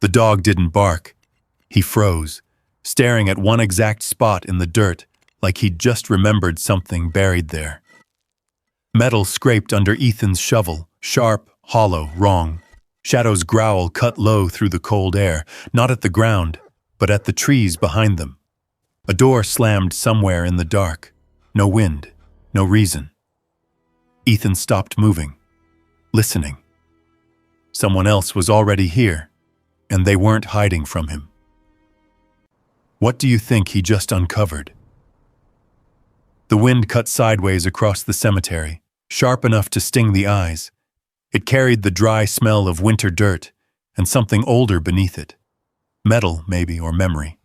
The dog didn't bark. He froze, staring at one exact spot in the dirt like he'd just remembered something buried there. Metal scraped under Ethan's shovel, sharp, hollow, wrong. Shadow's growl cut low through the cold air, not at the ground, but at the trees behind them. A door slammed somewhere in the dark. No wind, no reason. Ethan stopped moving, listening. Someone else was already here, and they weren't hiding from him. What do you think he just uncovered? The wind cut sideways across the cemetery, sharp enough to sting the eyes. It carried the dry smell of winter dirt and something older beneath it. Metal, maybe, or memory.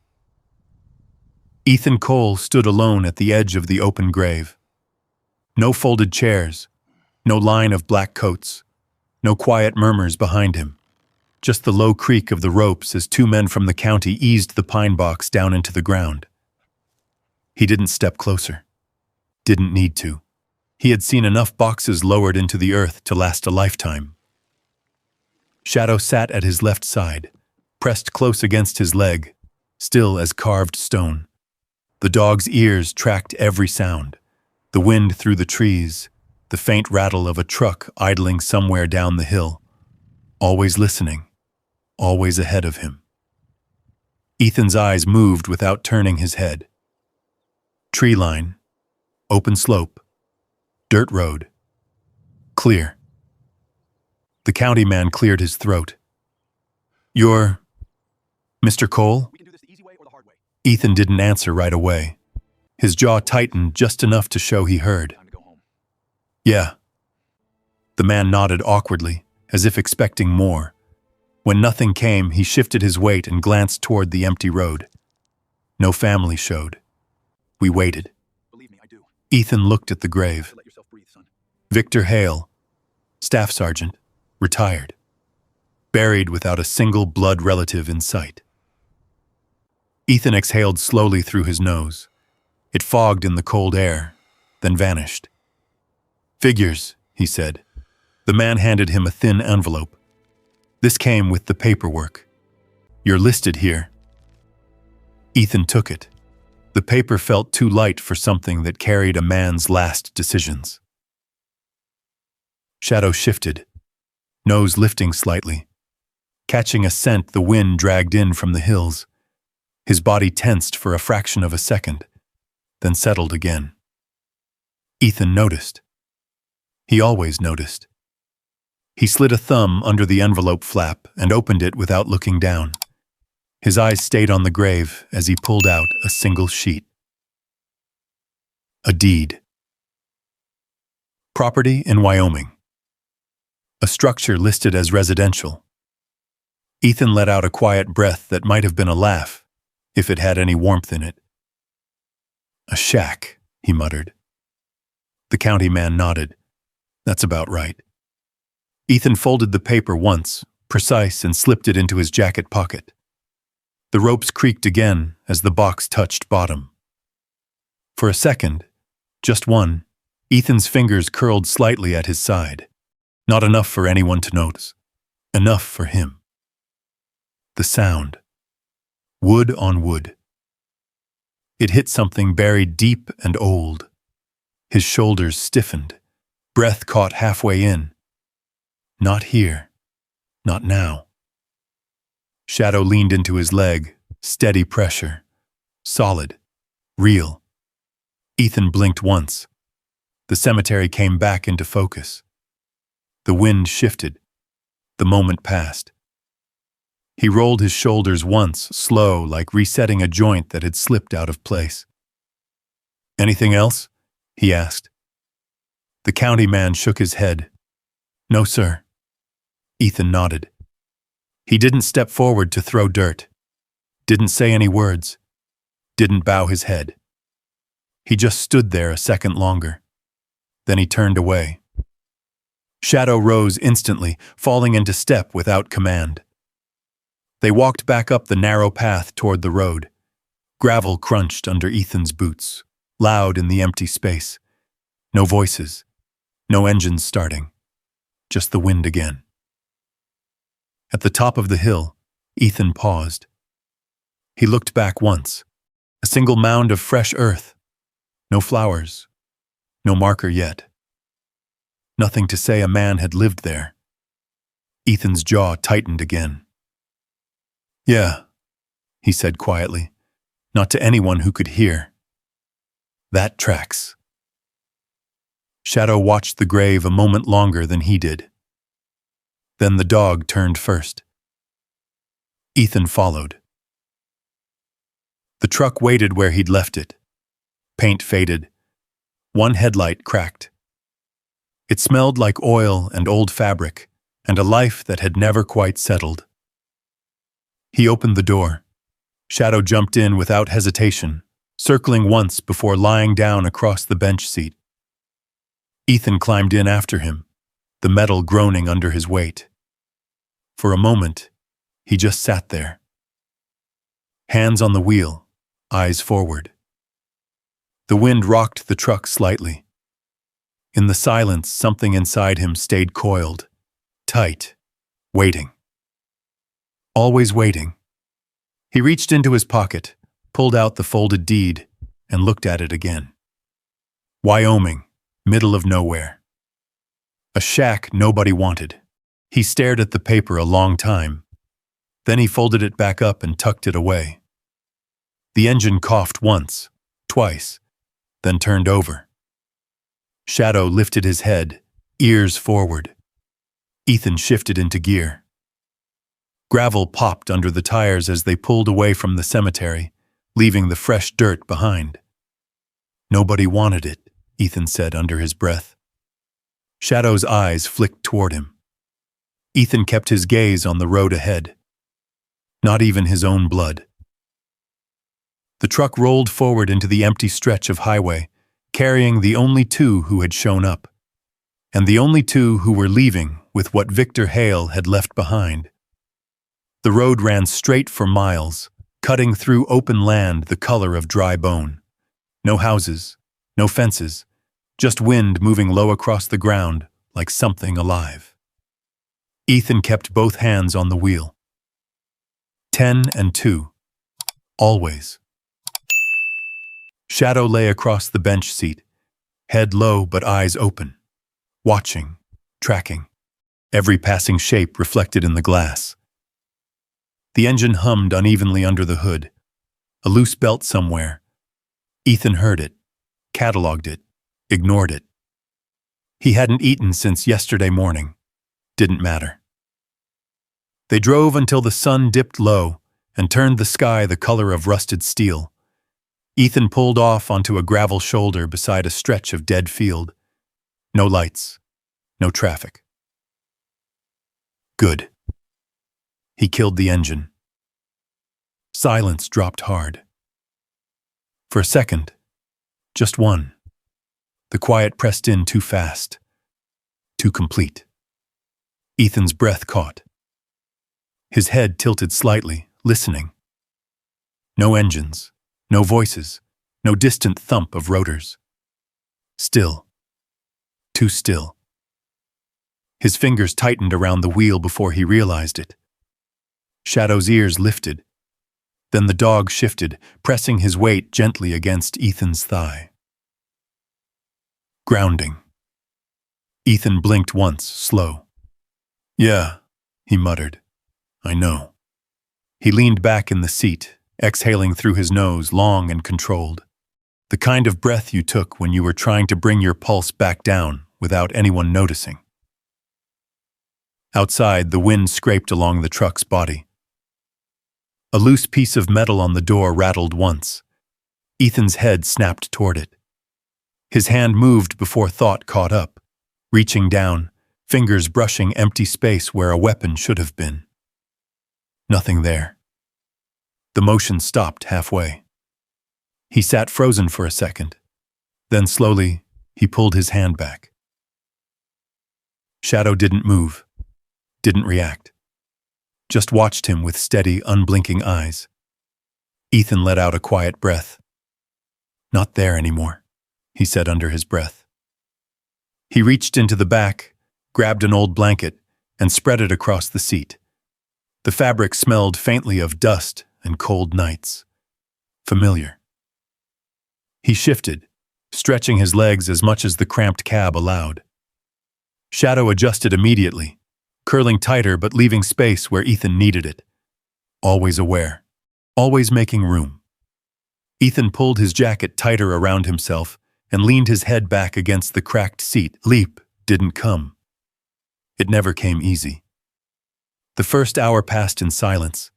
Ethan Cole stood alone at the edge of the open grave. No folded chairs, no line of black coats, no quiet murmurs behind him. Just the low creak of the ropes as two men from the county eased the pine box down into the ground. He didn't step closer. Didn't need to. He had seen enough boxes lowered into the earth to last a lifetime. Shadow sat at his left side, pressed close against his leg, still as carved stone. The dog's ears tracked every sound, the wind through the trees, the faint rattle of a truck idling somewhere down the hill. Always listening, always ahead of him. Ethan's eyes moved without turning his head. Tree line, open slope, dirt road. Clear. The county man cleared his throat. You're Mr. Cole? We can do this the easy way or the hard way. Ethan didn't answer right away. His jaw tightened just enough to show he heard. Time to go home. Yeah. The man nodded awkwardly, as if expecting more. When nothing came, he shifted his weight and glanced toward the empty road. No family showed. We waited. Believe me, I do. Ethan looked at the grave. Let yourself breathe, son. Victor Hale, staff sergeant, retired. Buried without a single blood relative in sight. Ethan exhaled slowly through his nose. It fogged in the cold air, then vanished. Figures, he said. The man handed him a thin envelope. This came with the paperwork. You're listed here. Ethan took it. The paper felt too light for something that carried a man's last decisions. Shadow shifted, nose lifting slightly, catching a scent the wind dragged in from the hills. His body tensed for a fraction of a second, then settled again. Ethan noticed. He always noticed. He slid a thumb under the envelope flap and opened it without looking down. His eyes stayed on the grave as he pulled out a single sheet. A deed. Property in Wyoming. A structure listed as residential. Ethan let out a quiet breath that might have been a laugh, if it had any warmth in it. A shack, he muttered. The county man nodded. That's about right. Ethan folded the paper once, precise, and slipped it into his jacket pocket. The ropes creaked again as the box touched bottom. For a second, just one, Ethan's fingers curled slightly at his side. Not enough for anyone to notice. Enough for him. The sound. Wood on wood. It hit something buried deep and old. His shoulders stiffened. Breath caught halfway in. Not here. Not now. Shadow leaned into his leg, steady pressure. Solid. Real. Ethan blinked once. The cemetery came back into focus. The wind shifted. The moment passed. He rolled his shoulders once, slow, like resetting a joint that had slipped out of place. Anything else? He asked. The county man shook his head. No, sir. Ethan nodded. He didn't step forward to throw dirt. Didn't say any words. Didn't bow his head. He just stood there a second longer. Then he turned away. Shadow rose instantly, falling into step without command. They walked back up the narrow path toward the road. Gravel crunched under Ethan's boots, loud in the empty space. No voices, no engines starting, just the wind again. At the top of the hill, Ethan paused. He looked back once. A single mound of fresh earth. No flowers. No marker yet. Nothing to say a man had lived there. Ethan's jaw tightened again. "Yeah," he said quietly, not to anyone who could hear. "That tracks." Shadow watched the grave a moment longer than he did. Then the dog turned first. Ethan followed. The truck waited where he'd left it. Paint faded. One headlight cracked. It smelled like oil and old fabric, and a life that had never quite settled. He opened the door. Shadow jumped in without hesitation, circling once before lying down across the bench seat. Ethan climbed in after him, the metal groaning under his weight. For a moment, he just sat there. Hands on the wheel, eyes forward. The wind rocked the truck slightly. In the silence, something inside him stayed coiled, tight, waiting. Always waiting. He reached into his pocket, pulled out the folded deed, and looked at it again. Wyoming, middle of nowhere. A shack nobody wanted. He stared at the paper a long time. Then he folded it back up and tucked it away. The engine coughed once, twice, then turned over. Shadow lifted his head, ears forward. Ethan shifted into gear. Gravel popped under the tires as they pulled away from the cemetery, leaving the fresh dirt behind. "Nobody wanted it," Ethan said under his breath. Shadow's eyes flicked toward him. Ethan kept his gaze on the road ahead. Not even his own blood. The truck rolled forward into the empty stretch of highway, carrying the only two who had shown up, and the only two who were leaving with what Victor Hale had left behind. The road ran straight for miles, cutting through open land the color of dry bone. No houses, no fences, just wind moving low across the ground like something alive. Ethan kept both hands on the wheel. 10 and 2. Always. Shadow lay across the bench seat, head low but eyes open, watching, tracking, every passing shape reflected in the glass. The engine hummed unevenly under the hood, a loose belt somewhere. Ethan heard it, cataloged it, ignored it. He hadn't eaten since yesterday morning. Didn't matter. They drove until the sun dipped low and turned the sky the color of rusted steel. Ethan pulled off onto a gravel shoulder beside a stretch of dead field. No lights, no traffic. Good. He killed the engine. Silence dropped hard. For a second, just one, the quiet pressed in too fast, too complete. Ethan's breath caught. His head tilted slightly, listening. No engines. No voices, no distant thump of rotors. Still. Too still. His fingers tightened around the wheel before he realized it. Shadow's ears lifted. Then the dog shifted, pressing his weight gently against Ethan's thigh. Grounding. Ethan blinked once, slow. "Yeah," he muttered. "I know." He leaned back in the seat, exhaling through his nose, long and controlled. The kind of breath you took when you were trying to bring your pulse back down without anyone noticing. Outside, the wind scraped along the truck's body. A loose piece of metal on the door rattled once. Ethan's head snapped toward it. His hand moved before thought caught up, reaching down, fingers brushing empty space where a weapon should have been. Nothing there. The motion stopped halfway. He sat frozen for a second. Then slowly, he pulled his hand back. Shadow didn't move, didn't react. Just watched him with steady, unblinking eyes. Ethan let out a quiet breath. "Not there anymore," he said under his breath. He reached into the back, grabbed an old blanket, and spread it across the seat. The fabric smelled faintly of dust and cold nights. Familiar. He shifted, stretching his legs as much as the cramped cab allowed. Shadow adjusted immediately, curling tighter but leaving space where Ethan needed it. Always aware, always making room. Ethan pulled his jacket tighter around himself and leaned his head back against the cracked seat. Sleep didn't come. It never came easy. The first hour passed in silence,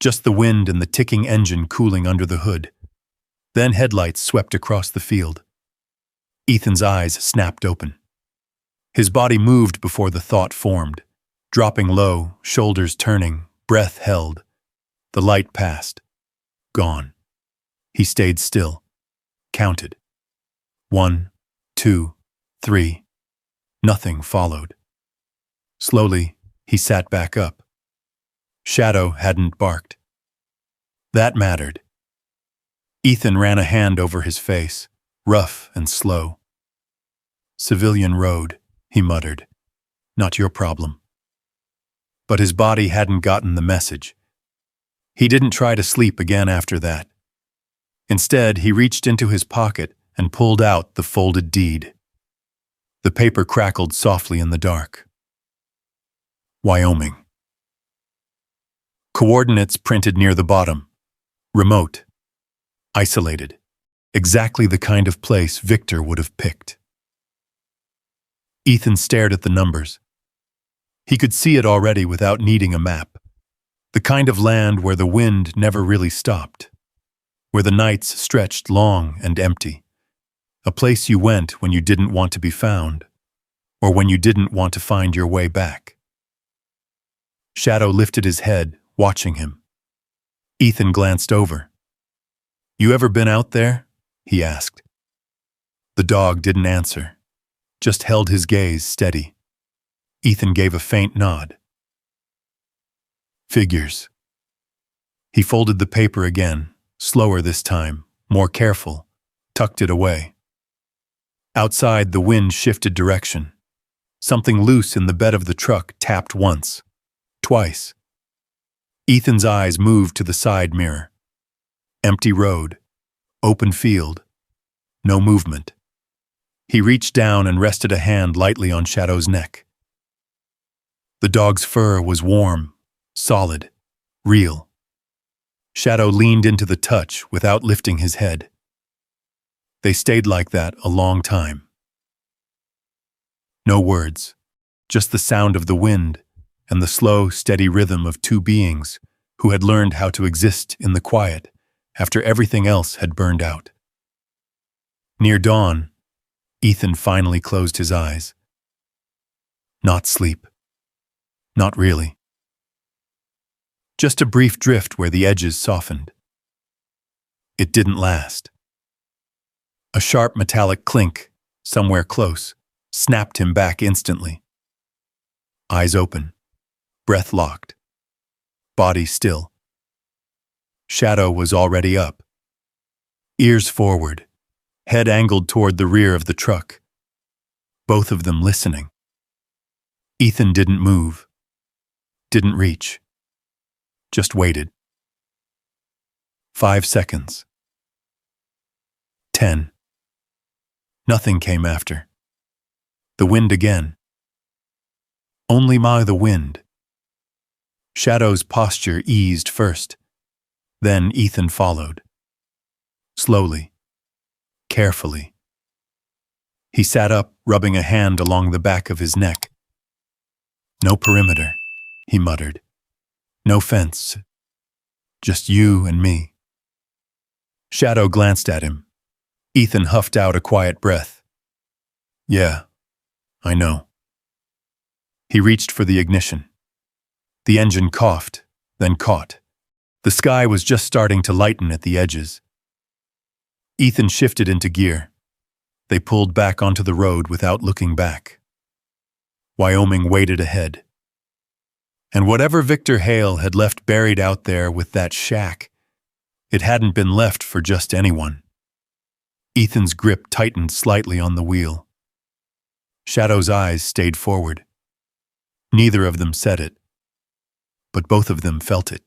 just the wind and the ticking engine cooling under the hood. Then headlights swept across the field. Ethan's eyes snapped open. His body moved before the thought formed, dropping low, shoulders turning, breath held. The light passed. Gone. He stayed still, counted. 1, 2, 3. Nothing followed. Slowly, he sat back up. Shadow hadn't barked. That mattered. Ethan ran a hand over his face, rough and slow. "Civilian road," he muttered. "Not your problem." But his body hadn't gotten the message. He didn't try to sleep again after that. Instead, he reached into his pocket and pulled out the folded deed. The paper crackled softly in the dark. Wyoming. Coordinates printed near the bottom. Remote. Isolated. Exactly the kind of place Victor would have picked. Ethan stared at the numbers. He could see it already without needing a map. The kind of land where the wind never really stopped. Where the nights stretched long and empty. A place you went when you didn't want to be found, or when you didn't want to find your way back. Shadow lifted his head, watching him. Ethan glanced over. "You ever been out there?" he asked. The dog didn't answer, just held his gaze steady. Ethan gave a faint nod. "Figures." He folded the paper again, slower this time, more careful, tucked it away. Outside, the wind shifted direction. Something loose in the bed of the truck tapped once, twice. Ethan's eyes moved to the side mirror. Empty road, open field, no movement. He reached down and rested a hand lightly on Shadow's neck. The dog's fur was warm, solid, real. Shadow leaned into the touch without lifting his head. They stayed like that a long time. No words, just the sound of the wind and the slow, steady rhythm of two beings who had learned how to exist in the quiet after everything else had burned out. Near dawn, Ethan finally closed his eyes. Not sleep. Not really. Just a brief drift where the edges softened. It didn't last. A sharp metallic clink, somewhere close, snapped him back instantly. Eyes open, breath locked, body still. Shadow was already up. Ears forward, head angled toward the rear of the truck. Both of them listening. Ethan didn't move, didn't reach, just waited. 5 seconds. 10. Nothing came after. The wind again. Only the wind. Shadow's posture eased first. Then Ethan followed. Slowly. Carefully. He sat up, rubbing a hand along the back of his neck. "No perimeter," he muttered. "No fence. Just you and me." Shadow glanced at him. Ethan huffed out a quiet breath. "Yeah, I know." He reached for the ignition. The engine coughed, then caught. The sky was just starting to lighten at the edges. Ethan shifted into gear. They pulled back onto the road without looking back. Wyoming waited ahead. And whatever Victor Hale had left buried out there with that shack, it hadn't been left for just anyone. Ethan's grip tightened slightly on the wheel. Shadow's eyes stayed forward. Neither of them said it, but both of them felt it.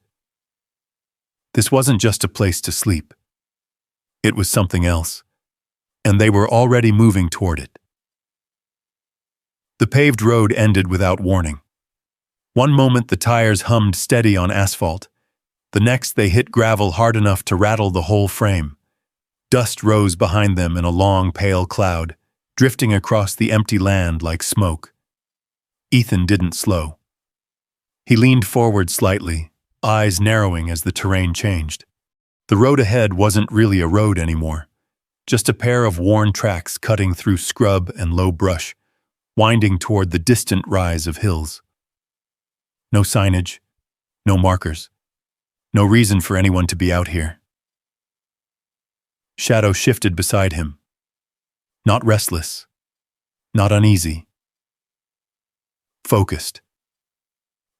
This wasn't just a place to sleep. It was something else, and they were already moving toward it. The paved road ended without warning. One moment the tires hummed steady on asphalt. The next they hit gravel hard enough to rattle the whole frame. Dust rose behind them in a long, pale cloud, drifting across the empty land like smoke. Ethan didn't slow. He leaned forward slightly, eyes narrowing as the terrain changed. The road ahead wasn't really a road anymore, just a pair of worn tracks cutting through scrub and low brush, winding toward the distant rise of hills. No signage, no markers, no reason for anyone to be out here. Shadow shifted beside him. Not restless, not uneasy. Focused.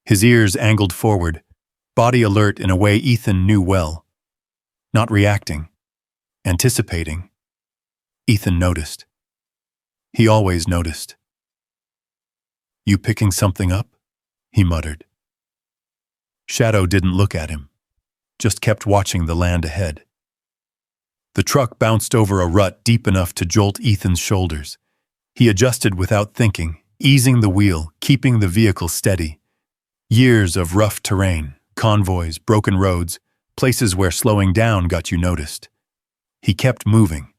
His ears angled forward, body alert in a way Ethan knew well. Not reacting, anticipating. Ethan noticed. He always noticed. "You picking something up?" he muttered. Shadow didn't look at him, just kept watching the land ahead. The truck bounced over a rut deep enough to jolt Ethan's shoulders. He adjusted without thinking, easing the wheel, keeping the vehicle steady. Years of rough terrain, convoys, broken roads, places where slowing down got you noticed. He kept moving.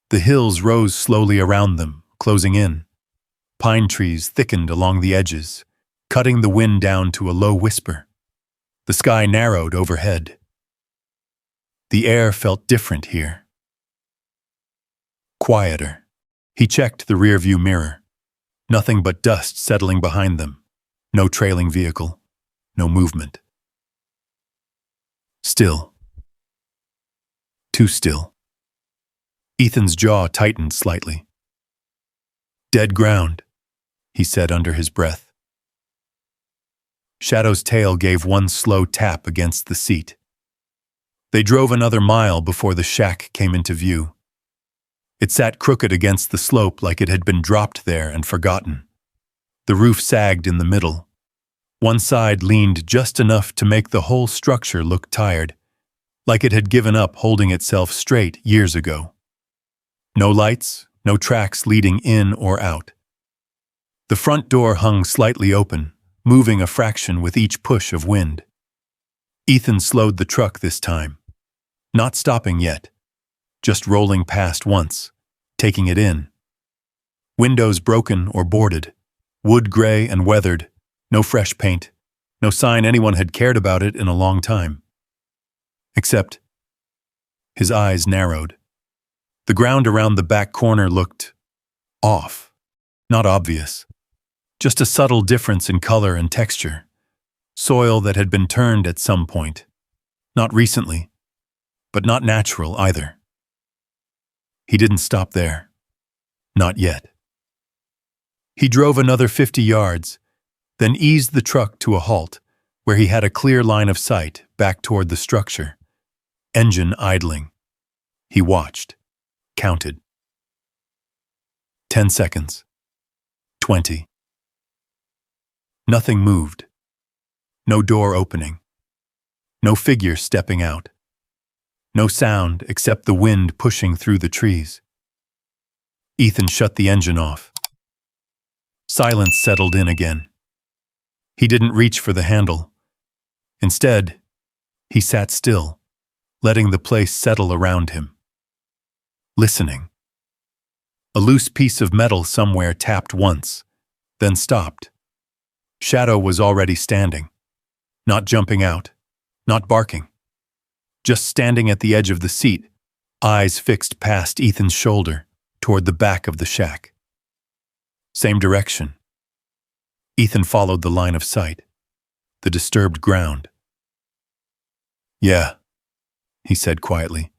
The hills rose slowly around them, closing in. Pine trees thickened along the edges, cutting the wind down to a low whisper. The sky narrowed overhead. The air felt different here. Quieter. He checked the rearview mirror. Nothing but dust settling behind them. No trailing vehicle. No movement. Still. Too still. Ethan's jaw tightened slightly. "Dead ground," he said under his breath. Shadow's tail gave one slow tap against the seat. They drove another mile before the shack came into view. It sat crooked against the slope like it had been dropped there and forgotten. The roof sagged in the middle. One side leaned just enough to make the whole structure look tired, like it had given up holding itself straight years ago. No lights, no tracks leading in or out. The front door hung slightly open, moving a fraction with each push of wind. Ethan slowed the truck this time. Not stopping yet, just rolling past once, taking it in. Windows broken or boarded, wood gray and weathered, no fresh paint, no sign anyone had cared about it in a long time. Except, his eyes narrowed. The ground around the back corner looked off, not obvious, just a subtle difference in color and texture. Soil that had been turned at some point, not recently, but not natural either. He didn't stop there. Not yet. He drove another 50 yards, then eased the truck to a halt, where he had a clear line of sight back toward the structure. Engine idling. He watched, counted. 10 seconds. 20. Nothing moved. No door opening. No figure stepping out. No sound except the wind pushing through the trees. Ethan shut the engine off. Silence settled in again. He didn't reach for the handle. Instead, he sat still, letting the place settle around him. Listening. A loose piece of metal somewhere tapped once, then stopped. Shadow was already standing. Not jumping out, not barking. Just standing at the edge of the seat, eyes fixed past Ethan's shoulder, toward the back of the shack. Same direction. Ethan followed the line of sight, the disturbed ground. "Yeah," he said quietly.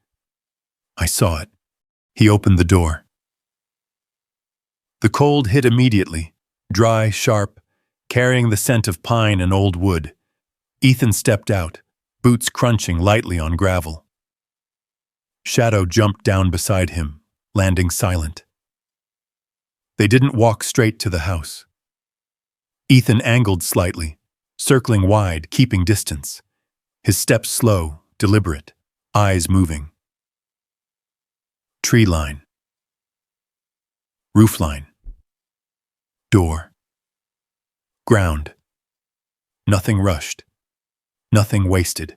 "I saw it." He opened the door. The cold hit immediately, dry, sharp, carrying the scent of pine and old wood. Ethan stepped out, boots crunching lightly on gravel. Shadow jumped down beside him, landing silent. They didn't walk straight to the house. Ethan angled slightly, circling wide, keeping distance. His steps slow, deliberate, eyes moving. Tree line. Roof line. Door. Ground. Nothing rushed. Nothing wasted.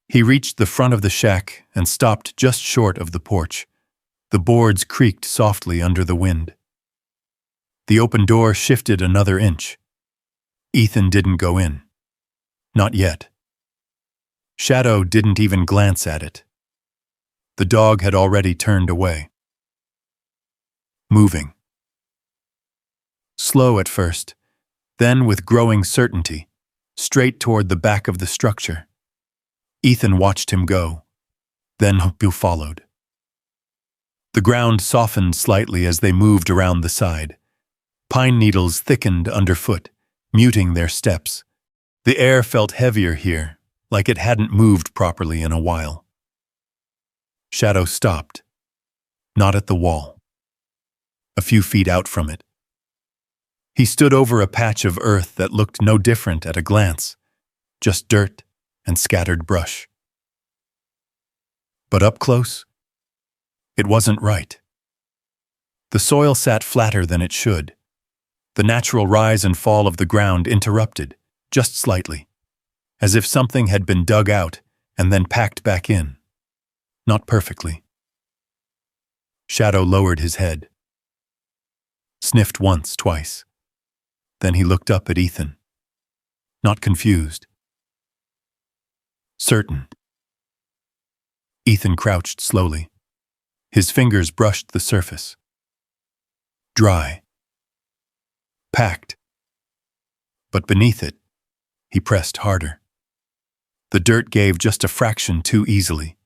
He reached the front of the shack and stopped just short of the porch. The boards creaked softly under the wind. The open door shifted another inch. Ethan didn't go in. Not yet. Shadow didn't even glance at it. The dog had already turned away. Moving. Slow at first, then with growing certainty, straight toward the back of the structure. Ethan watched him go. Then Bill followed. The ground softened slightly as they moved around the side. Pine needles thickened underfoot, muting their steps. The air felt heavier here, like it hadn't moved properly in a while. Shadow stopped. Not at the wall. A few feet out from it. He stood over a patch of earth that looked no different at a glance, just dirt and scattered brush. But up close, it wasn't right. The soil sat flatter than it should. The natural rise and fall of the ground interrupted, just slightly, as if something had been dug out and then packed back in. Not perfectly. Shadow lowered his head. Sniffed once, twice. Then he looked up at Ethan. Not confused. Certain. Ethan crouched slowly. His fingers brushed the surface. Dry. Packed. But beneath it, he pressed harder. The dirt gave just a fraction too easily.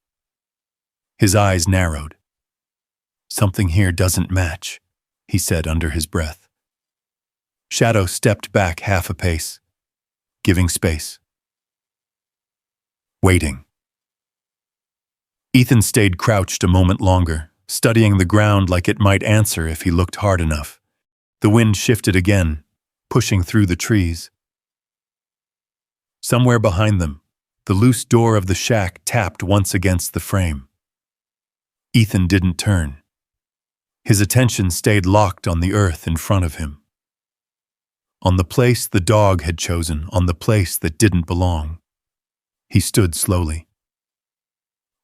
His eyes narrowed. Something here doesn't match, he said under his breath. Shadow stepped back half a pace, giving space. Waiting. Ethan stayed crouched a moment longer, studying the ground like it might answer if he looked hard enough. The wind shifted again, pushing through the trees. Somewhere behind them, the loose door of the shack tapped once against the frame. Ethan didn't turn. His attention stayed locked on the earth in front of him. On the place the dog had chosen, on the place that didn't belong. He stood slowly.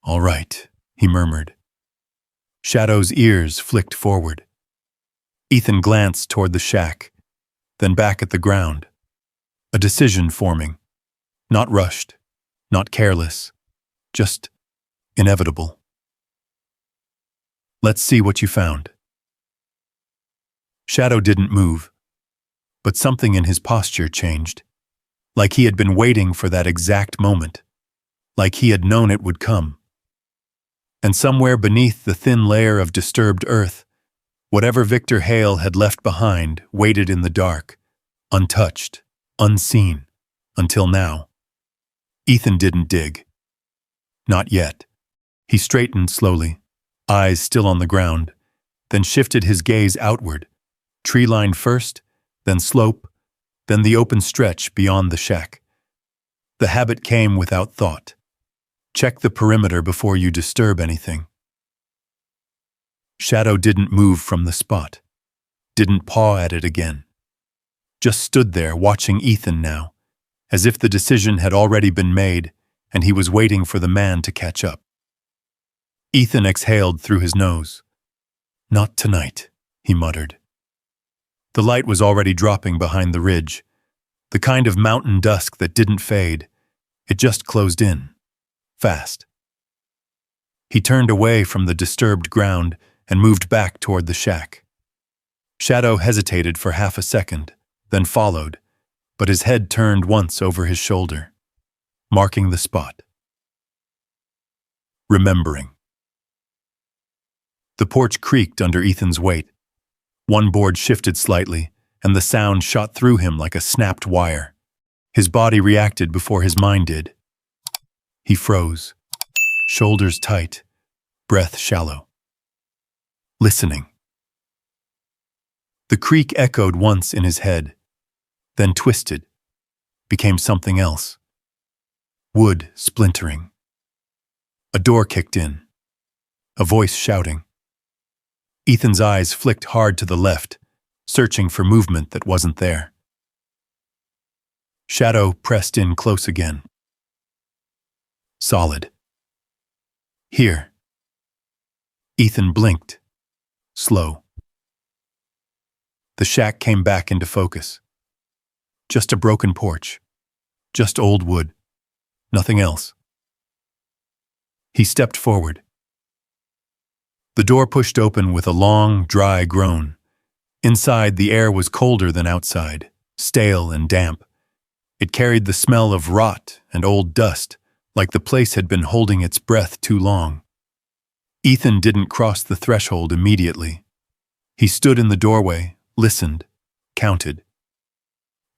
All right, he murmured. Shadow's ears flicked forward. Ethan glanced toward the shack, then back at the ground. A decision forming. Not rushed, not careless, just inevitable. Let's see what you found. Shadow didn't move, but something in his posture changed, like he had been waiting for that exact moment, like he had known it would come. And somewhere beneath the thin layer of disturbed earth, whatever Victor Hale had left behind waited in the dark, untouched, unseen, until now. Ethan didn't dig. Not yet. He straightened slowly, eyes still on the ground, then shifted his gaze outward, tree line first, then slope, then the open stretch beyond the shack. The habit came without thought. Check the perimeter before you disturb anything. Shadow didn't move from the spot, didn't paw at it again. Just stood there watching Ethan now, as if the decision had already been made and he was waiting for the man to catch up. Ethan exhaled through his nose. Not tonight, he muttered. The light was already dropping behind the ridge, the kind of mountain dusk that didn't fade. It just closed in, fast. He turned away from the disturbed ground and moved back toward the shack. Shadow hesitated for half a second, then followed, but his head turned once over his shoulder, marking the spot. Remembering. The porch creaked under Ethan's weight. One board shifted slightly, and the sound shot through him like a snapped wire. His body reacted before his mind did. He froze, shoulders tight, breath shallow. Listening. The creak echoed once in his head, then twisted, became something else. Wood splintering. A door kicked in. A voice shouting. Ethan's eyes flicked hard to the left, searching for movement that wasn't there. Shadow pressed in close again. Solid. Here. Ethan blinked. Slow. The shack came back into focus. Just a broken porch. Just old wood. Nothing else. He stepped forward. The door pushed open with a long, dry groan. Inside, the air was colder than outside, stale and damp. It carried the smell of rot and old dust, like the place had been holding its breath too long. Ethan didn't cross the threshold immediately. He stood in the doorway, listened, counted.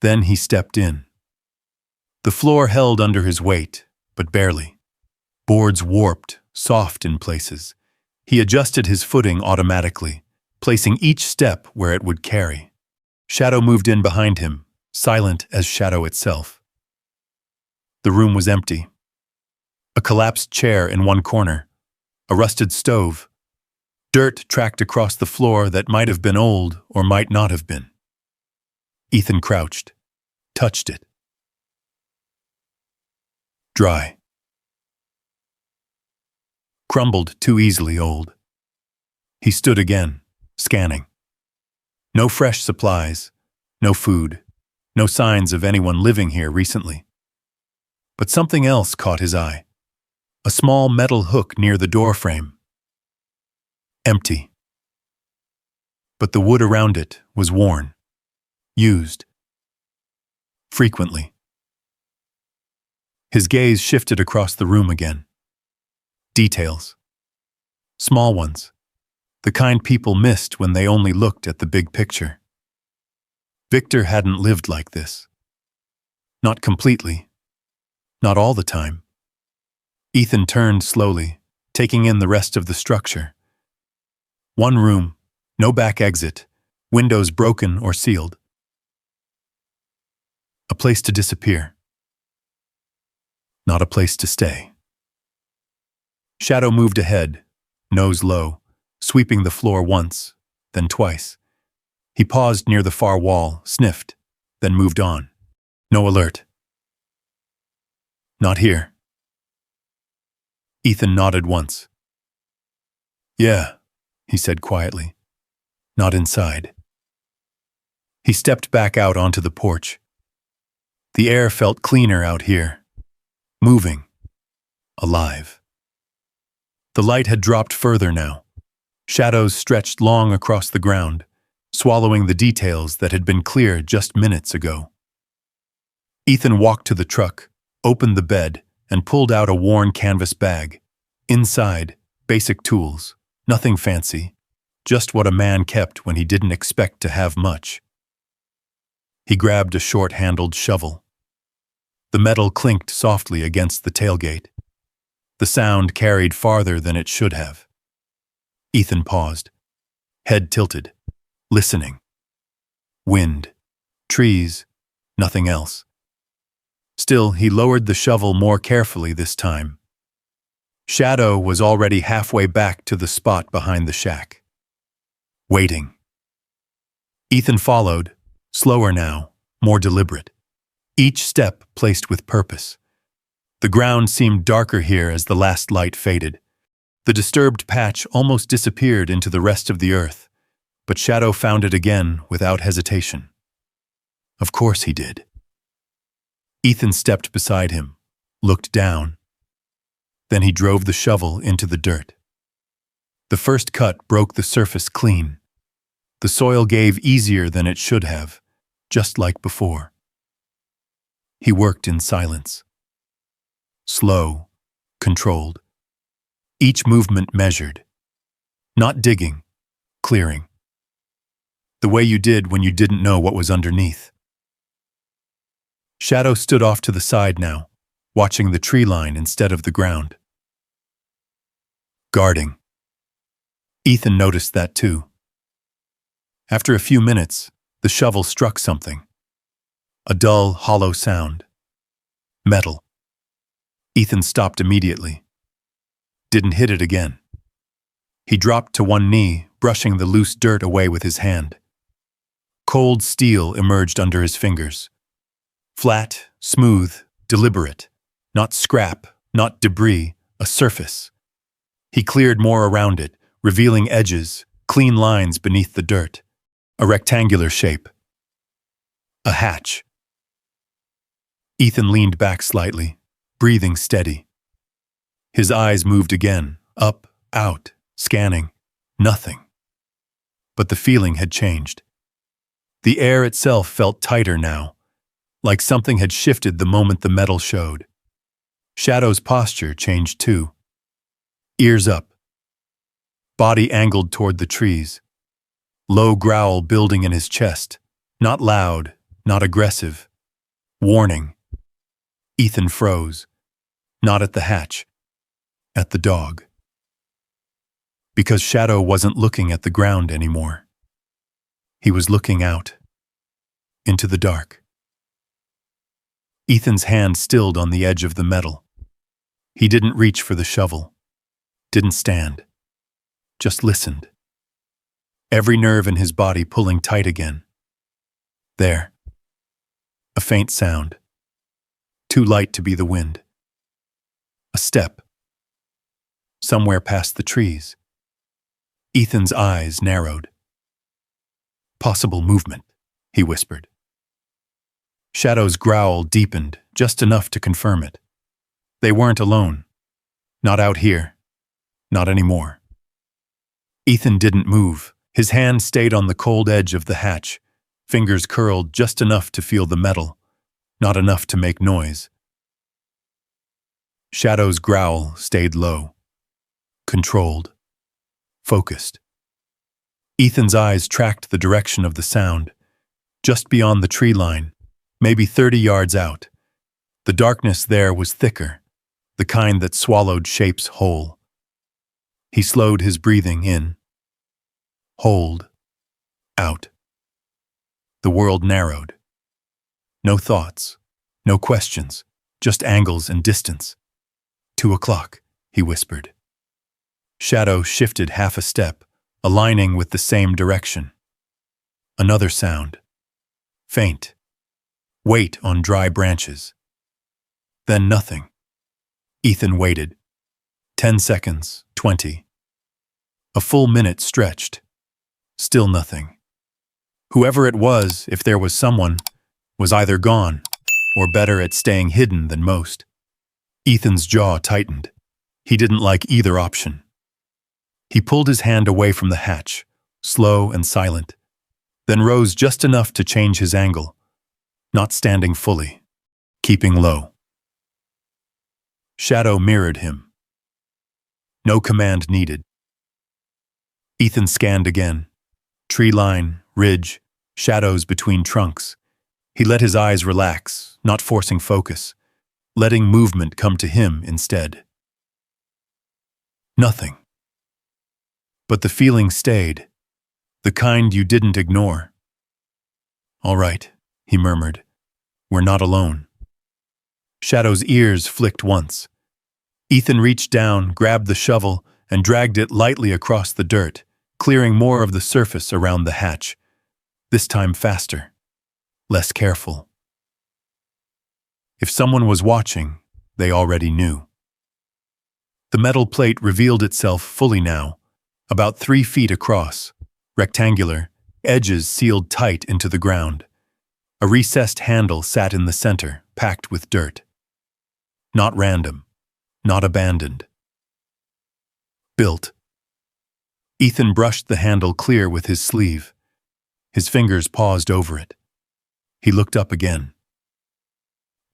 Then he stepped in. The floor held under his weight, but barely. Boards warped, soft in places. He adjusted his footing automatically, placing each step where it would carry. Shadow moved in behind him, silent as shadow itself. The room was empty. A collapsed chair in one corner, a rusted stove. Dirt tracked across the floor that might have been old or might not have been. Ethan crouched, touched it. Dry. Crumbled too easily old. He stood again, scanning. No fresh supplies, no food, no signs of anyone living here recently. But something else caught his eye. A small metal hook near the door frame. Empty. But the wood around it was worn, used. Frequently. His gaze shifted across the room again. Details. Small ones. The kind people missed when they only looked at the big picture. Victor hadn't lived like this. Not completely. Not all the time. Ethan turned slowly, taking in the rest of the structure. One room, no back exit, windows broken or sealed. A place to disappear. Not a place to stay. Shadow moved ahead, nose low, sweeping the floor once, then twice. He paused near the far wall, sniffed, then moved on. No alert. Not here. Ethan nodded once. Yeah, he said quietly. Not inside. He stepped back out onto the porch. The air felt cleaner out here. Moving. Alive. The light had dropped further now. Shadows stretched long across the ground, swallowing the details that had been clear just minutes ago. Ethan walked to the truck, opened the bed, and pulled out a worn canvas bag. Inside, basic tools, nothing fancy, just what a man kept when he didn't expect to have much. He grabbed a short-handled shovel. The metal clinked softly against the tailgate. The sound carried farther than it should have. Ethan paused, head tilted, listening. Wind, trees, nothing else. Still, he lowered the shovel more carefully this time. Shadow was already halfway back to the spot behind the shack. Waiting. Ethan followed, slower now, more deliberate. Each step placed with purpose. The ground seemed darker here as the last light faded. The disturbed patch almost disappeared into the rest of the earth, but Shadow found it again without hesitation. Of course he did. Ethan stepped beside him, looked down. Then he drove the shovel into the dirt. The first cut broke the surface clean. The soil gave easier than it should have, just like before. He worked in silence. Slow, controlled. Each movement measured. Not digging, clearing. The way you did when you didn't know what was underneath. Shadow stood off to the side now, watching the tree line instead of the ground. Guarding. Ethan noticed that too. After a few minutes, the shovel struck something. A dull, hollow sound. Metal. Ethan stopped immediately. Didn't hit it again. He dropped to one knee, brushing the loose dirt away with his hand. Cold steel emerged under his fingers. Flat, smooth, deliberate. Not scrap, not debris, a surface. He cleared more around it, revealing edges, clean lines beneath the dirt. A rectangular shape. A hatch. Ethan leaned back slightly, breathing steady. His eyes moved again, up, out, scanning. Nothing. But the feeling had changed. The air itself felt tighter now, like something had shifted the moment the metal showed. Shadow's posture changed too. Ears up. Body angled toward the trees. Low growl building in his chest. Not loud, not aggressive. Warning. Ethan froze. Not at the hatch. At the dog. Because Shadow wasn't looking at the ground anymore. He was looking out. Into the dark. Ethan's hand stilled on the edge of the metal. He didn't reach for the shovel. Didn't stand. Just listened. Every nerve in his body pulling tight again. There. A faint sound. Too light to be the wind. A step. Somewhere past the trees. Ethan's eyes narrowed. Possible movement, he whispered. Shadow's growl deepened, just enough to confirm it. They weren't alone. Not out here. Not anymore. Ethan didn't move. His hand stayed on the cold edge of the hatch, fingers curled just enough to feel the metal, not enough to make noise. Shadow's growl stayed low. Controlled. Focused. Ethan's eyes tracked the direction of the sound, just beyond the tree line, maybe 30 yards out. The darkness there was thicker, the kind that swallowed shapes whole. He slowed his breathing in. Hold. Out. The world narrowed. No thoughts, no questions, just angles and distance. 2 o'clock, he whispered. Shadow shifted half a step, aligning with the same direction. Another sound. Faint. Weight on dry branches. Then nothing. Ethan waited. 10 seconds, 20. A full minute stretched. Still nothing. Whoever it was, if there was someone, was either gone or better at staying hidden than most. Ethan's jaw tightened. He didn't like either option. He pulled his hand away from the hatch, slow and silent, then rose just enough to change his angle, not standing fully, keeping low. Shadow mirrored him. No command needed. Ethan scanned again. Tree line, ridge, shadows between trunks. He let his eyes relax, not forcing focus, letting movement come to him instead. Nothing. But the feeling stayed, the kind you didn't ignore. All right, he murmured. We're not alone. Shadow's ears flicked once. Ethan reached down, grabbed the shovel, and dragged it lightly across the dirt, clearing more of the surface around the hatch. This time faster, less careful. If someone was watching, they already knew. The metal plate revealed itself fully now, about 3 feet across, rectangular, edges sealed tight into the ground. A recessed handle sat in the center, packed with dirt. Not random, not abandoned. Built. Ethan brushed the handle clear with his sleeve. His fingers paused over it. He looked up again.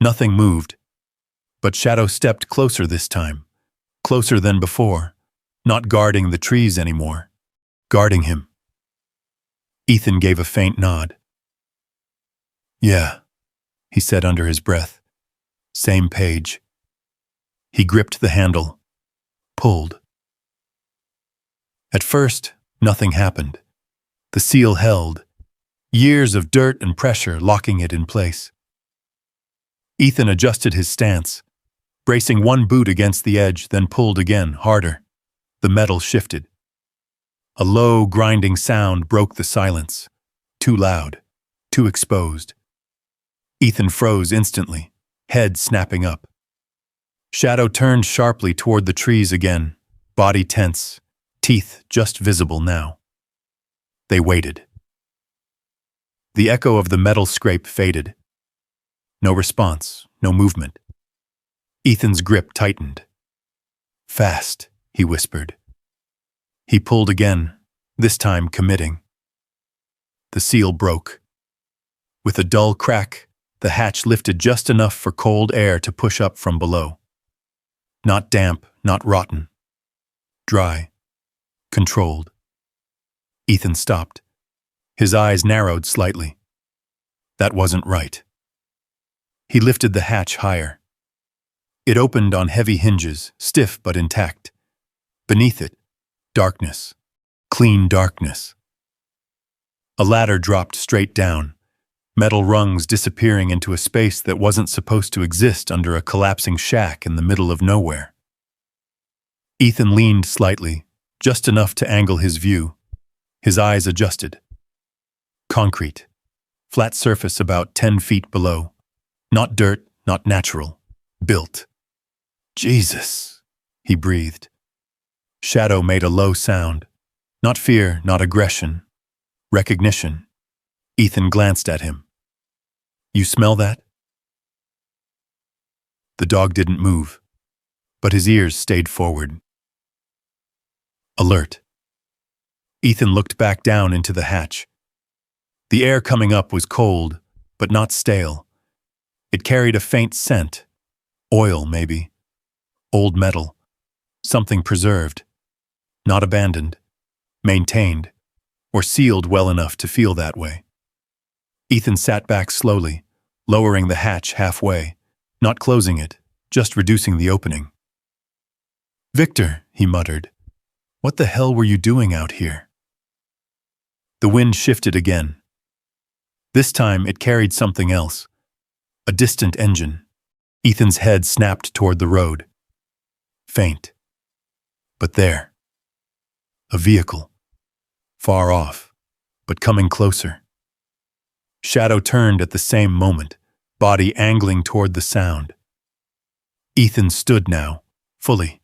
Nothing moved, but Shadow stepped closer this time, closer than before, not guarding the trees anymore, guarding him. Ethan gave a faint nod. Yeah, he said under his breath. Same page. He gripped the handle, pulled. At first, nothing happened. The seal held, years of dirt and pressure locking it in place. Ethan adjusted his stance, bracing one boot against the edge, then pulled again, harder. The metal shifted. A low, grinding sound broke the silence. Too loud, too exposed. Ethan froze instantly, head snapping up. Shadow turned sharply toward the trees again, body tense, teeth just visible now. They waited. The echo of the metal scrape faded. No response, no movement. Ethan's grip tightened. "Fast," he whispered. He pulled again, this time committing. The seal broke. With a dull crack, the hatch lifted just enough for cold air to push up from below. Not damp, not rotten. Dry. Controlled. Ethan stopped. His eyes narrowed slightly. That wasn't right. He lifted the hatch higher. It opened on heavy hinges, stiff but intact. Beneath it, darkness. Clean darkness. A ladder dropped straight down, metal rungs disappearing into a space that wasn't supposed to exist under a collapsing shack in the middle of nowhere. Ethan leaned slightly, just enough to angle his view. His eyes adjusted. Concrete. Flat surface about 10 feet below. Not dirt, not natural. Built. "Jesus," he breathed. Shadow made a low sound. Not fear, not aggression. Recognition. Ethan glanced at him. "You smell that?" The dog didn't move, but his ears stayed forward. Alert. Ethan looked back down into the hatch. The air coming up was cold, but not stale. It carried a faint scent. Oil, maybe. Old metal. Something preserved. Not abandoned. Maintained. Or sealed well enough to feel that way. Ethan sat back slowly, lowering the hatch halfway, not closing it, just reducing the opening. "Victor," he muttered, "what the hell were you doing out here?" The wind shifted again. This time it carried something else. A distant engine. Ethan's head snapped toward the road. Faint. But there. A vehicle. Far off, but coming closer. Shadow turned at the same moment, body angling toward the sound. Ethan stood now, fully.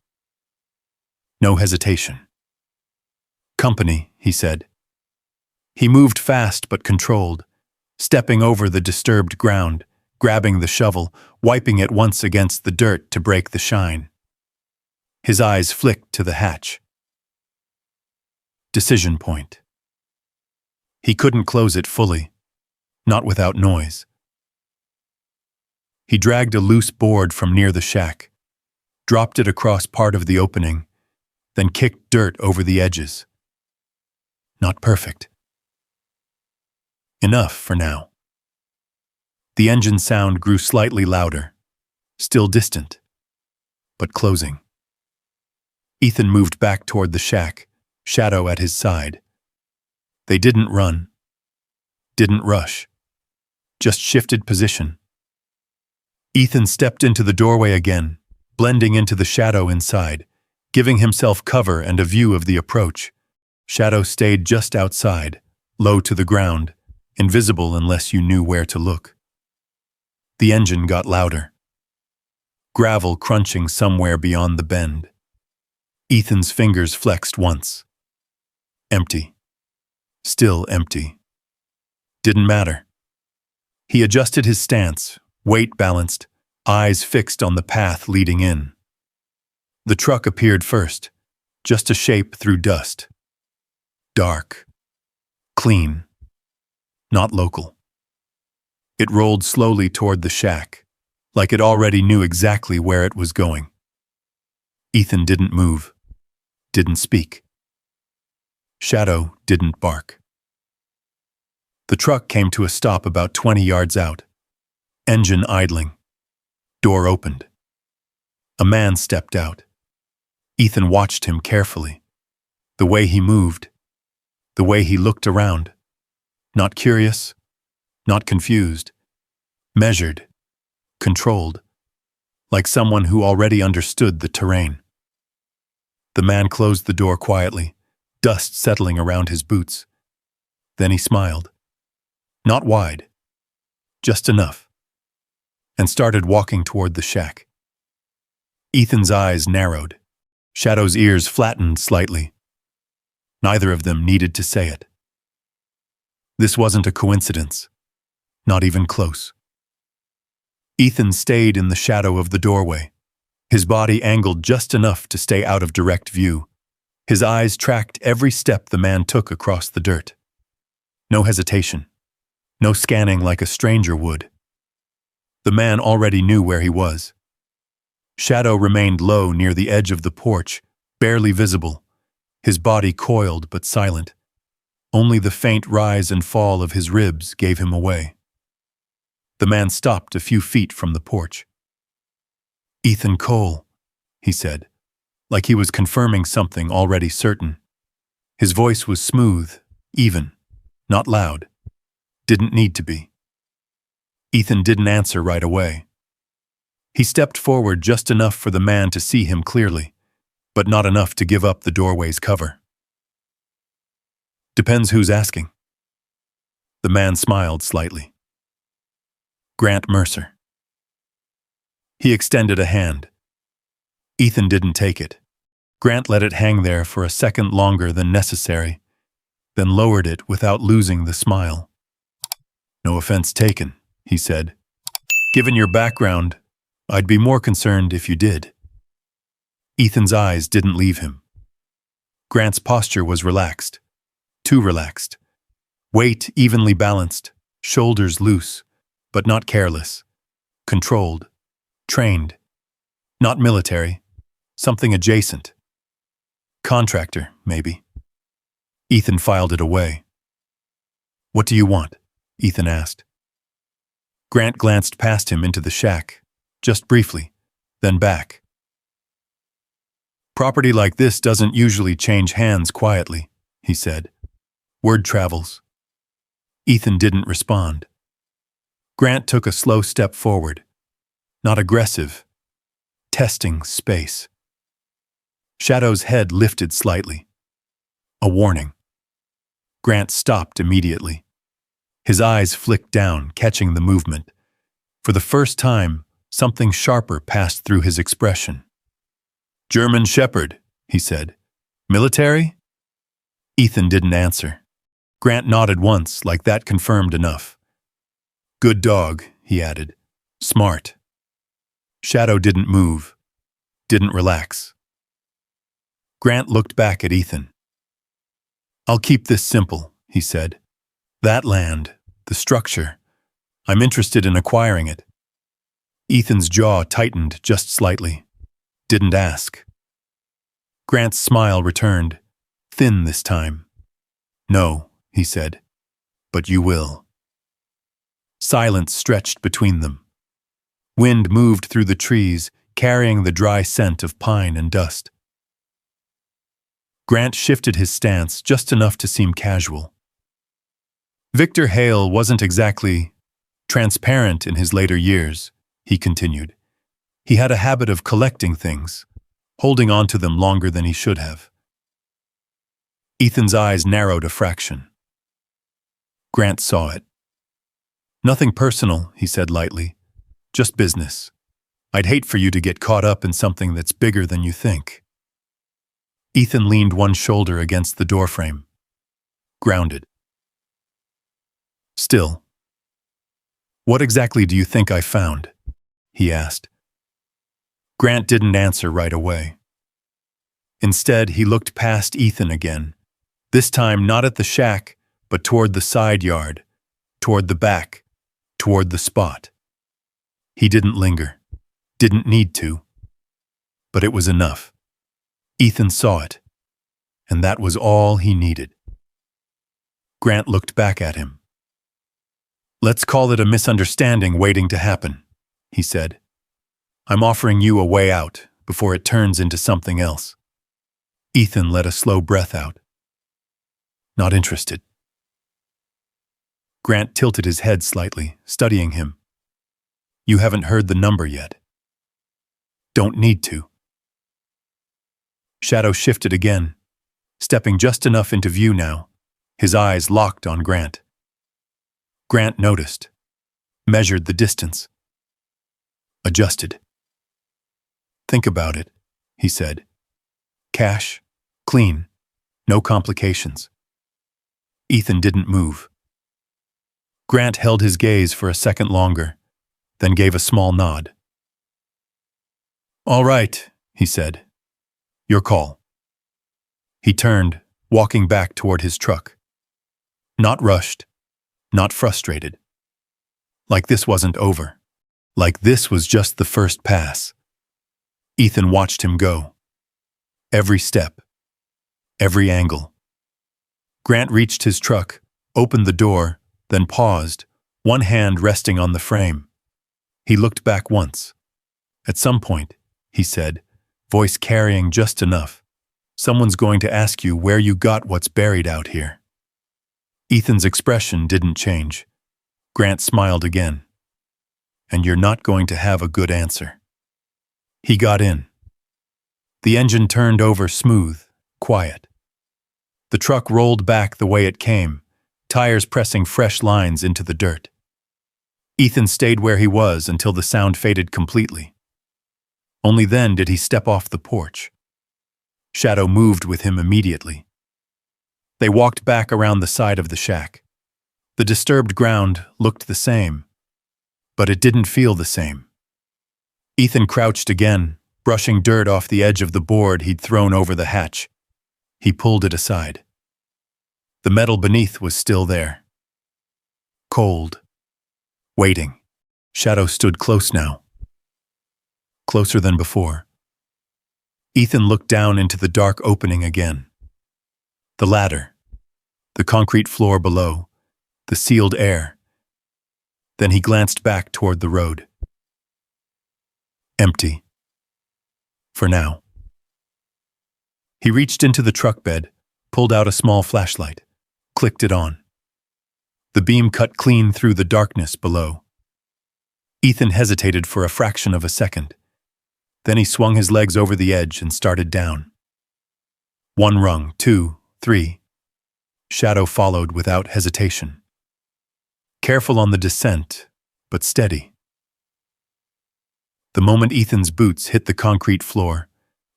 No hesitation. "Company," he said. He moved fast but controlled, stepping over the disturbed ground, grabbing the shovel, wiping it once against the dirt to break the shine. His eyes flicked to the hatch. Decision point. He couldn't close it fully, not without noise. He dragged a loose board from near the shack, dropped it across part of the opening, then kicked dirt over the edges. Not perfect. Enough for now. The engine sound grew slightly louder, still distant, but closing. Ethan moved back toward the shack, Shadow at his side. They didn't run, didn't rush, just shifted position. Ethan stepped into the doorway again, blending into the shadow inside, giving himself cover and a view of the approach. Shadow stayed just outside, low to the ground, invisible unless you knew where to look. The engine got louder. Gravel crunching somewhere beyond the bend. Ethan's fingers flexed once. Empty. Still empty. Didn't matter. He adjusted his stance, weight balanced, eyes fixed on the path leading in. The truck appeared first, just a shape through dust. Dark. Clean. Not local. It rolled slowly toward the shack, like it already knew exactly where it was going. Ethan didn't move, didn't speak. Shadow didn't bark. The truck came to a stop about 20 yards out. Engine idling. Door opened. A man stepped out. Ethan watched him carefully. The way he moved. The way he looked around. Not curious. Not confused. Measured. controlled, like someone who already understood the terrain. The man closed the door quietly, dust settling around his boots. Then he smiled. Not wide, just enough, and started walking toward the shack. Ethan's eyes narrowed. Shadow's ears flattened slightly. Neither of them needed to say it. This wasn't a coincidence, not even close. Ethan stayed in the shadow of the doorway, his body angled just enough to stay out of direct view. His eyes tracked every step the man took across the dirt. No hesitation, no scanning like a stranger would. The man already knew where he was. Shadow remained low near the edge of the porch, barely visible, his body coiled but silent. Only the faint rise and fall of his ribs gave him away. The man stopped a few feet from the porch. "Ethan Cole," he said, like he was confirming something already certain. His voice was smooth, even, not loud. Didn't need to be. Ethan didn't answer right away. He stepped forward just enough for the man to see him clearly, but not enough to give up the doorway's cover. "Depends who's asking." The man smiled slightly. "Grant Mercer." He extended a hand. Ethan didn't take it. Grant let it hang there for a second longer than necessary, then lowered it without losing the smile. "No offense taken," he said. "Given your background, I'd be more concerned if you did." Ethan's eyes didn't leave him. Grant's posture was relaxed, too relaxed. Weight evenly balanced, shoulders loose, but not careless. Controlled, trained, not military, something adjacent. Contractor, maybe. Ethan filed it away. "What do you want?" Ethan asked. Grant glanced past him into the shack, just briefly, then back. "Property like this doesn't usually change hands quietly," he said. "Word travels." Ethan didn't respond. Grant took a slow step forward, not aggressive, testing space. Shadow's head lifted slightly. A warning. Grant stopped immediately. His eyes flicked down, catching the movement. For the first time, something sharper passed through his expression. "German Shepherd," he said. "Military?" Ethan didn't answer. Grant nodded once, like that confirmed enough. "Good dog," he added. "Smart." Shadow didn't move, didn't relax. Grant looked back at Ethan. "I'll keep this simple," he said. "That land, the structure, I'm interested in acquiring it." Ethan's jaw tightened just slightly. Didn't ask. Grant's smile returned, thin this time. "No," he said, "but you will." Silence stretched between them. Wind moved through the trees, carrying the dry scent of pine and dust. Grant shifted his stance just enough to seem casual. "Victor Hale wasn't exactly transparent in his later years," he continued. "He had a habit of collecting things, holding on to them longer than he should have." Ethan's eyes narrowed a fraction. Grant saw it. "Nothing personal," he said lightly. "Just business. I'd hate for you to get caught up in something that's bigger than you think." Ethan leaned one shoulder against the doorframe. Grounded. "Still. What exactly do you think I found?" he asked. Grant didn't answer right away. Instead, he looked past Ethan again, this time not at the shack, but toward the side yard, toward the back, toward the spot. He didn't linger, didn't need to. But it was enough. Ethan saw it, and that was all he needed. Grant looked back at him. "Let's call it a misunderstanding waiting to happen," he said. "I'm offering you a way out before it turns into something else." Ethan let a slow breath out. "Not interested." Grant tilted his head slightly, studying him. You haven't heard the number yet. Don't need to. Shadow shifted again, stepping just enough into view now, his eyes locked on Grant. Grant noticed, measured the distance, adjusted. Think about it, he said. Cash, clean, no complications. Ethan didn't move. Grant held his gaze for a second longer, then gave a small nod. All right, he said. Your call. He turned, walking back toward his truck. Not rushed, not frustrated. Like this wasn't over. Like this was just the first pass. Ethan watched him go. Every step, every angle. Grant reached his truck, opened the door, then paused, one hand resting on the frame. He looked back once. At some point, he said, voice carrying just enough, someone's going to ask you where you got what's buried out here. Ethan's expression didn't change. Grant smiled again. And you're not going to have a good answer. He got in. The engine turned over smooth, quiet. The truck rolled back the way it came, tires pressing fresh lines into the dirt. Ethan stayed where he was until the sound faded completely. Only then did he step off the porch. Shadow moved with him immediately. They walked back around the side of the shack. The disturbed ground looked the same, but it didn't feel the same. Ethan crouched again, brushing dirt off the edge of the board he'd thrown over the hatch. He pulled it aside. The metal beneath was still there. Cold. Waiting. Shadow stood close now. Closer than before. Ethan looked down into the dark opening again. The ladder. The concrete floor below. The sealed air. Then he glanced back toward the road. Empty. For now. He reached into the truck bed, pulled out a small flashlight, clicked it on. The beam cut clean through the darkness below. Ethan hesitated for a fraction of a second. Then he swung his legs over the edge and started down. 1 rung, 2, 3. Shadow followed without hesitation. Careful on the descent, but steady. The moment Ethan's boots hit the concrete floor,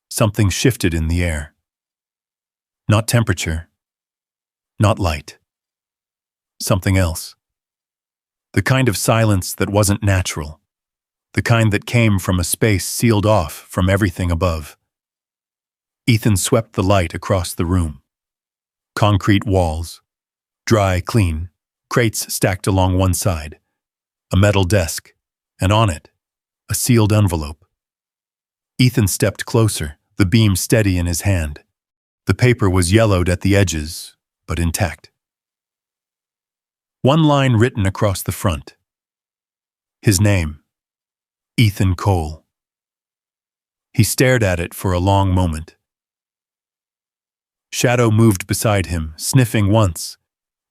something shifted in the air. Not temperature, not light. Something else. The kind of silence that wasn't natural. The kind that came from a space sealed off from everything above. Ethan swept the light across the room. Concrete walls. Dry, clean. Crates stacked along one side. A metal desk. And on it, a sealed envelope. Ethan stepped closer, the beam steady in his hand. The paper was yellowed at the edges, but intact. One line written across the front. His name. Ethan Cole. He stared at it for a long moment. Shadow moved beside him, sniffing once,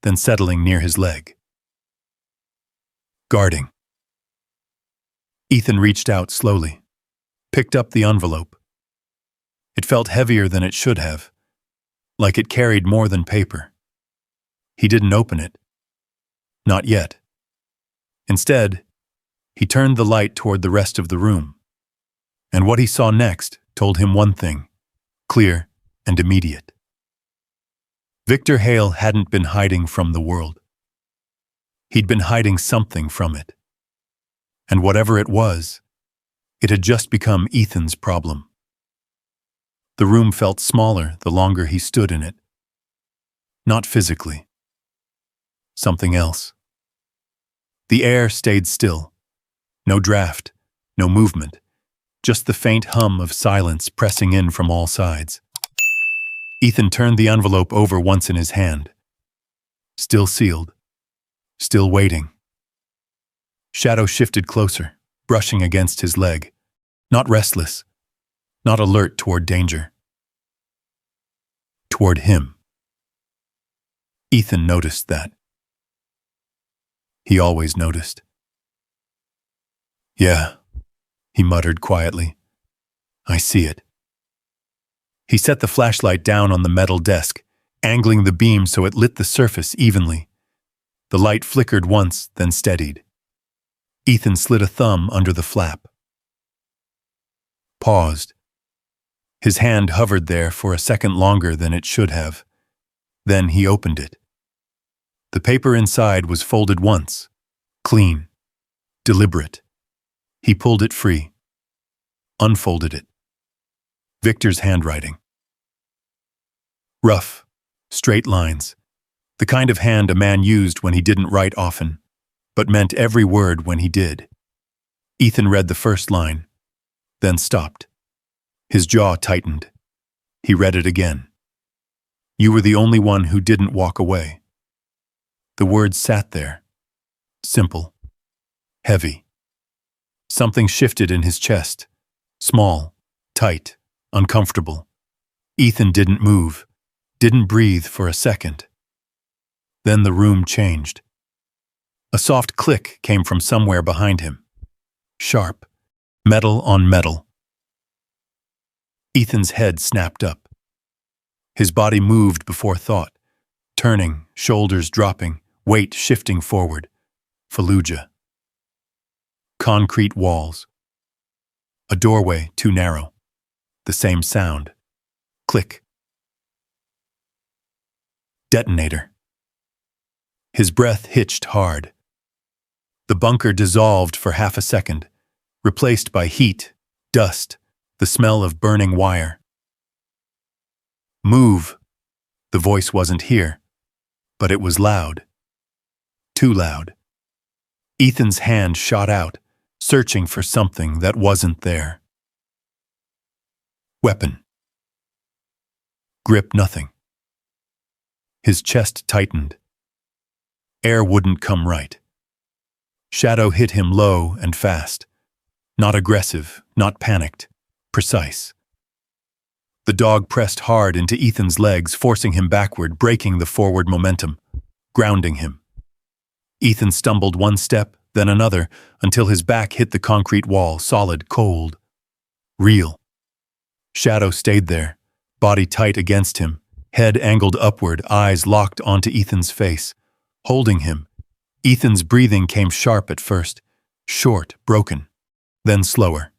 then settling near his leg. Guarding. Ethan reached out slowly, picked up the envelope. It felt heavier than it should have, like it carried more than paper. He didn't open it. Not yet. Instead, he turned the light toward the rest of the room. And what he saw next told him one thing, clear and immediate. Victor Hale hadn't been hiding from the world. He'd been hiding something from it. And whatever it was, it had just become Ethan's problem. The room felt smaller the longer he stood in it. Not physically. Something else. The air stayed still. No draft, no movement, just the faint hum of silence pressing in from all sides. Ethan turned the envelope over once in his hand. Still sealed. Still waiting. Shadow shifted closer, brushing against his leg. Not restless. Not alert toward danger. Toward him. Ethan noticed that. He always noticed. Yeah, he muttered quietly. I see it. He set the flashlight down on the metal desk, angling the beam so it lit the surface evenly. The light flickered once, then steadied. Ethan slid a thumb under the flap. Paused. His hand hovered there for a second longer than it should have. Then he opened it. The paper inside was folded once, clean, deliberate. He pulled it free, unfolded it. Victor's handwriting. Rough, straight lines, the kind of hand a man used when he didn't write often, but meant every word when he did. Ethan read the first line, then stopped. His jaw tightened. He read it again. You were the only one who didn't walk away. The words sat there, simple, heavy. Something shifted in his chest, small, tight, uncomfortable. Ethan didn't move, didn't breathe for a second. Then the room changed. A soft click came from somewhere behind him. Sharp, metal on metal. Ethan's head snapped up. His body moved before thought, turning, shoulders dropping, weight shifting forward. Fallujah. Concrete walls. A doorway too narrow. The same sound. Click. Detonator. His breath hitched hard. The bunker dissolved for half a second, replaced by heat, dust, the smell of burning wire. Move. The voice wasn't here, but it was loud. Too loud. Ethan's hand shot out, searching for something that wasn't there. Weapon. Grip nothing. His chest tightened. Air wouldn't come right. Shadow hit him low and fast. Not aggressive, not panicked. Precise. The dog pressed hard into Ethan's legs, forcing him backward, breaking the forward momentum, grounding him. Ethan stumbled one step, then another, until his back hit the concrete wall, solid, cold. Real. Shadow stayed there, body tight against him, head angled upward, eyes locked onto Ethan's face, holding him. Ethan's breathing came sharp at first, short, broken, then slower.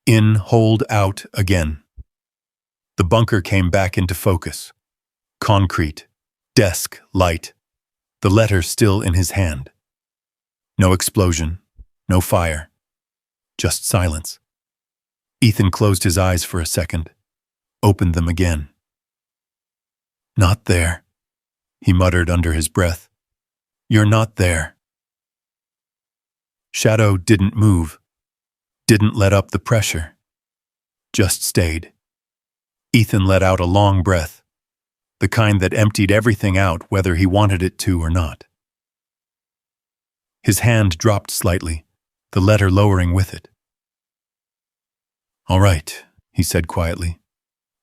In, hold, out, again. The bunker came back into focus. Concrete, desk, light, the letter still in his hand. No explosion, no fire, just silence. Ethan closed his eyes for a second, opened them again. Not there, he muttered under his breath. You're not there. Shadow didn't move, didn't let up the pressure, just stayed. Ethan let out a long breath, the kind that emptied everything out whether he wanted it to or not. His hand dropped slightly, the letter lowering with it. All right, he said quietly.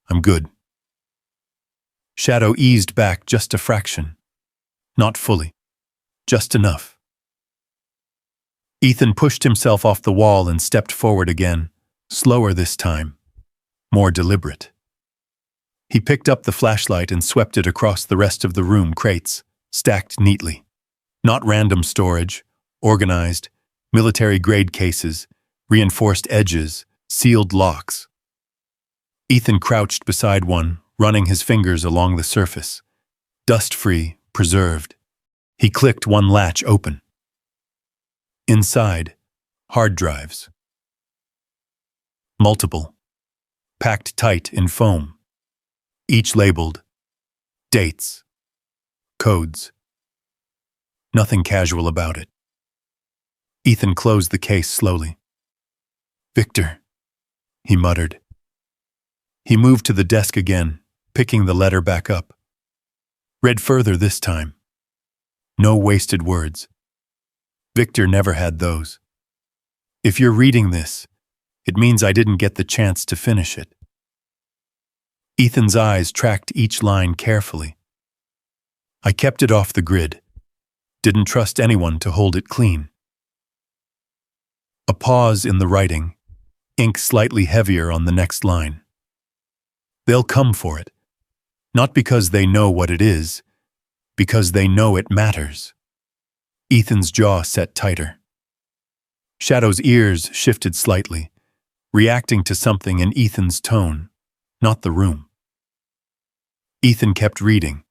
I'm good. Shadow eased back just a fraction. Not fully, just enough. Ethan pushed himself off the wall and stepped forward again, slower this time, more deliberate. He picked up the flashlight and swept it across the rest of the room, crates, stacked neatly. Not random storage, organized, military-grade cases, reinforced edges, sealed locks. Ethan crouched beside one, running his fingers along the surface. Dust-free, preserved. He clicked one latch open. Inside, hard drives. Multiple. Packed tight in foam. Each labeled. Dates. Codes. Nothing casual about it. Ethan closed the case slowly. Victor, he muttered. He moved to the desk again, picking the letter back up. Read further this time. No wasted words. Victor never had those. If you're reading this, it means I didn't get the chance to finish it. Ethan's eyes tracked each line carefully. I kept it off the grid. Didn't trust anyone to hold it clean. A pause in the writing, ink slightly heavier on the next line. They'll come for it. Not because they know what it is, because they know it matters. Ethan's jaw set tighter. Shadow's ears shifted slightly, reacting to something in Ethan's tone, not the room. Ethan kept reading.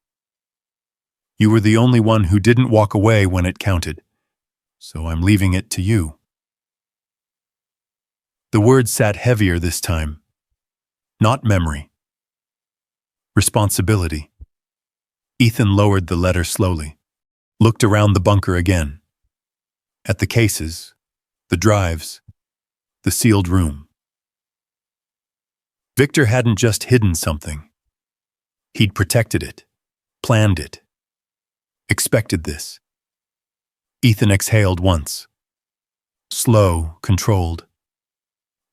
You were the only one who didn't walk away when it counted, so I'm leaving it to you. The words sat heavier this time. Not memory. Responsibility. Ethan lowered the letter slowly, looked around the bunker again. At the cases, the drives, the sealed room. Victor hadn't just hidden something. He'd protected it, planned it, expected this. Ethan exhaled once. Slow, controlled.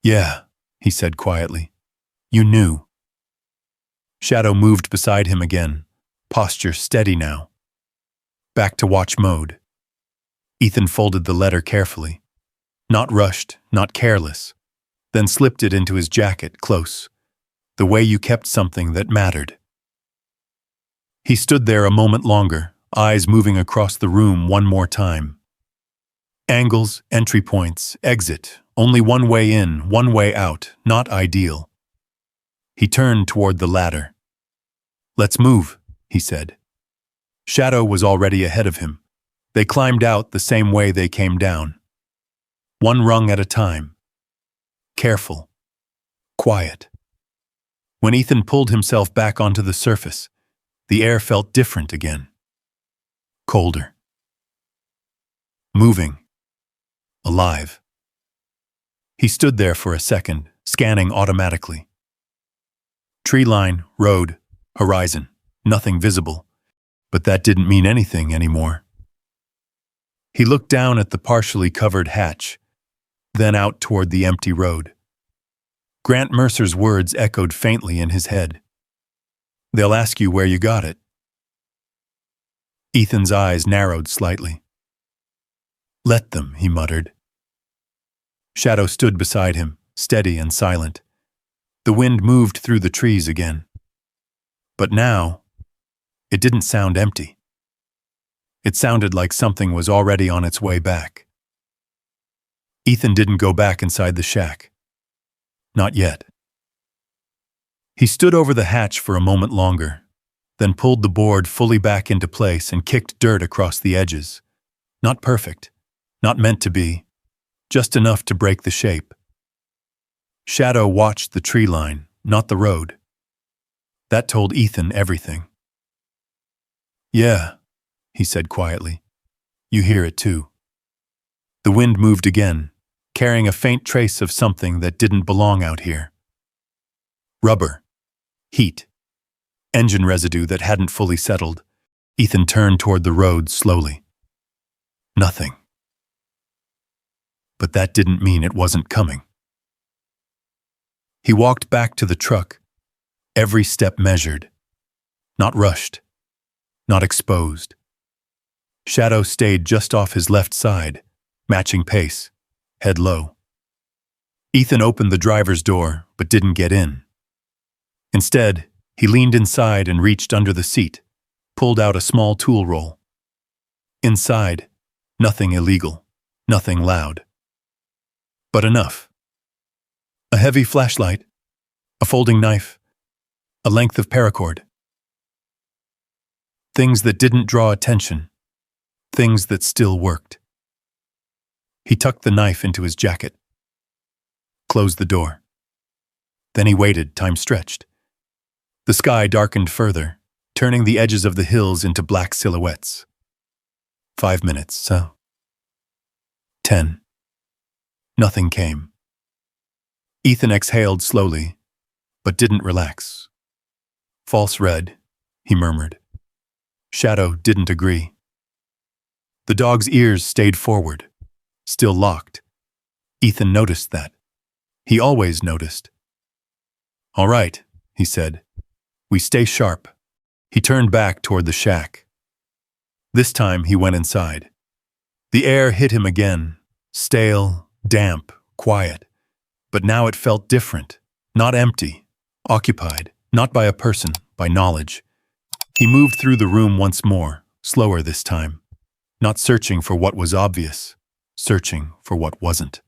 Yeah, he said quietly. You knew. Shadow moved beside him again, posture steady now. Back to watch mode. Ethan folded the letter carefully. Not rushed, not careless. Then slipped it into his jacket, close. The way you kept something that mattered. He stood there a moment longer, eyes moving across the room one more time. Angles, entry points, exit. Only one way in, one way out. Not ideal. He turned toward the ladder. Let's move, he said. Shadow was already ahead of him. They climbed out the same way they came down. One rung at a time. Careful. Quiet. When Ethan pulled himself back onto the surface, the air felt different again. Colder. Moving. Alive. He stood there for a second, scanning automatically. Tree line, road, horizon, nothing visible. But that didn't mean anything anymore. He looked down at the partially covered hatch, then out toward the empty road. Grant Mercer's words echoed faintly in his head. They'll ask you where you got it. Ethan's eyes narrowed slightly. Let them, he muttered. Shadow stood beside him, steady and silent. The wind moved through the trees again. But now, it didn't sound empty. It sounded like something was already on its way back. Ethan didn't go back inside the shack. Not yet. He stood over the hatch for a moment longer, then pulled the board fully back into place and kicked dirt across the edges. Not perfect, not meant to be, just enough to break the shape. Shadow watched the tree line, not the road. That told Ethan everything. Yeah, he said quietly. You hear it too. The wind moved again, carrying a faint trace of something that didn't belong out here. Rubber. Heat. Engine residue that hadn't fully settled. Ethan turned toward the road slowly. Nothing. But that didn't mean it wasn't coming. He walked back to the truck, every step measured. Not rushed. Not exposed. Shadow stayed just off his left side, matching pace, head low. Ethan opened the driver's door, but didn't get in. Instead, he leaned inside and reached under the seat, pulled out a small tool roll. Inside, nothing illegal, nothing loud. But enough. A heavy flashlight, a folding knife, a length of paracord. Things that didn't draw attention, things that still worked. He tucked the knife into his jacket, closed the door. Then he waited, time stretched. The sky darkened further, turning the edges of the hills into black silhouettes. 5 minutes, 10. Nothing came. Ethan exhaled slowly, but didn't relax. False red, he murmured. Shadow didn't agree. The dog's ears stayed forward, still locked. Ethan noticed that. He always noticed. All right, he said. We stay sharp. He turned back toward the shack. This time he went inside. The air hit him again, stale, damp, quiet. But now it felt different, not empty, occupied, not by a person, by knowledge. He moved through the room once more, slower this time, not searching for what was obvious, searching for what wasn't.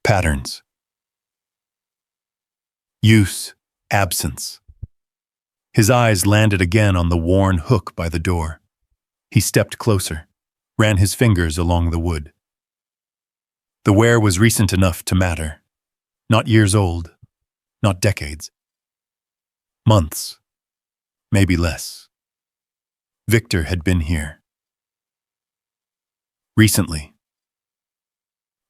Patterns. Use, absence. His eyes landed again on the worn hook by the door. He stepped closer, ran his fingers along the wood. The wear was recent enough to matter. Not years old, not decades. Months, maybe less. Victor had been here. Recently.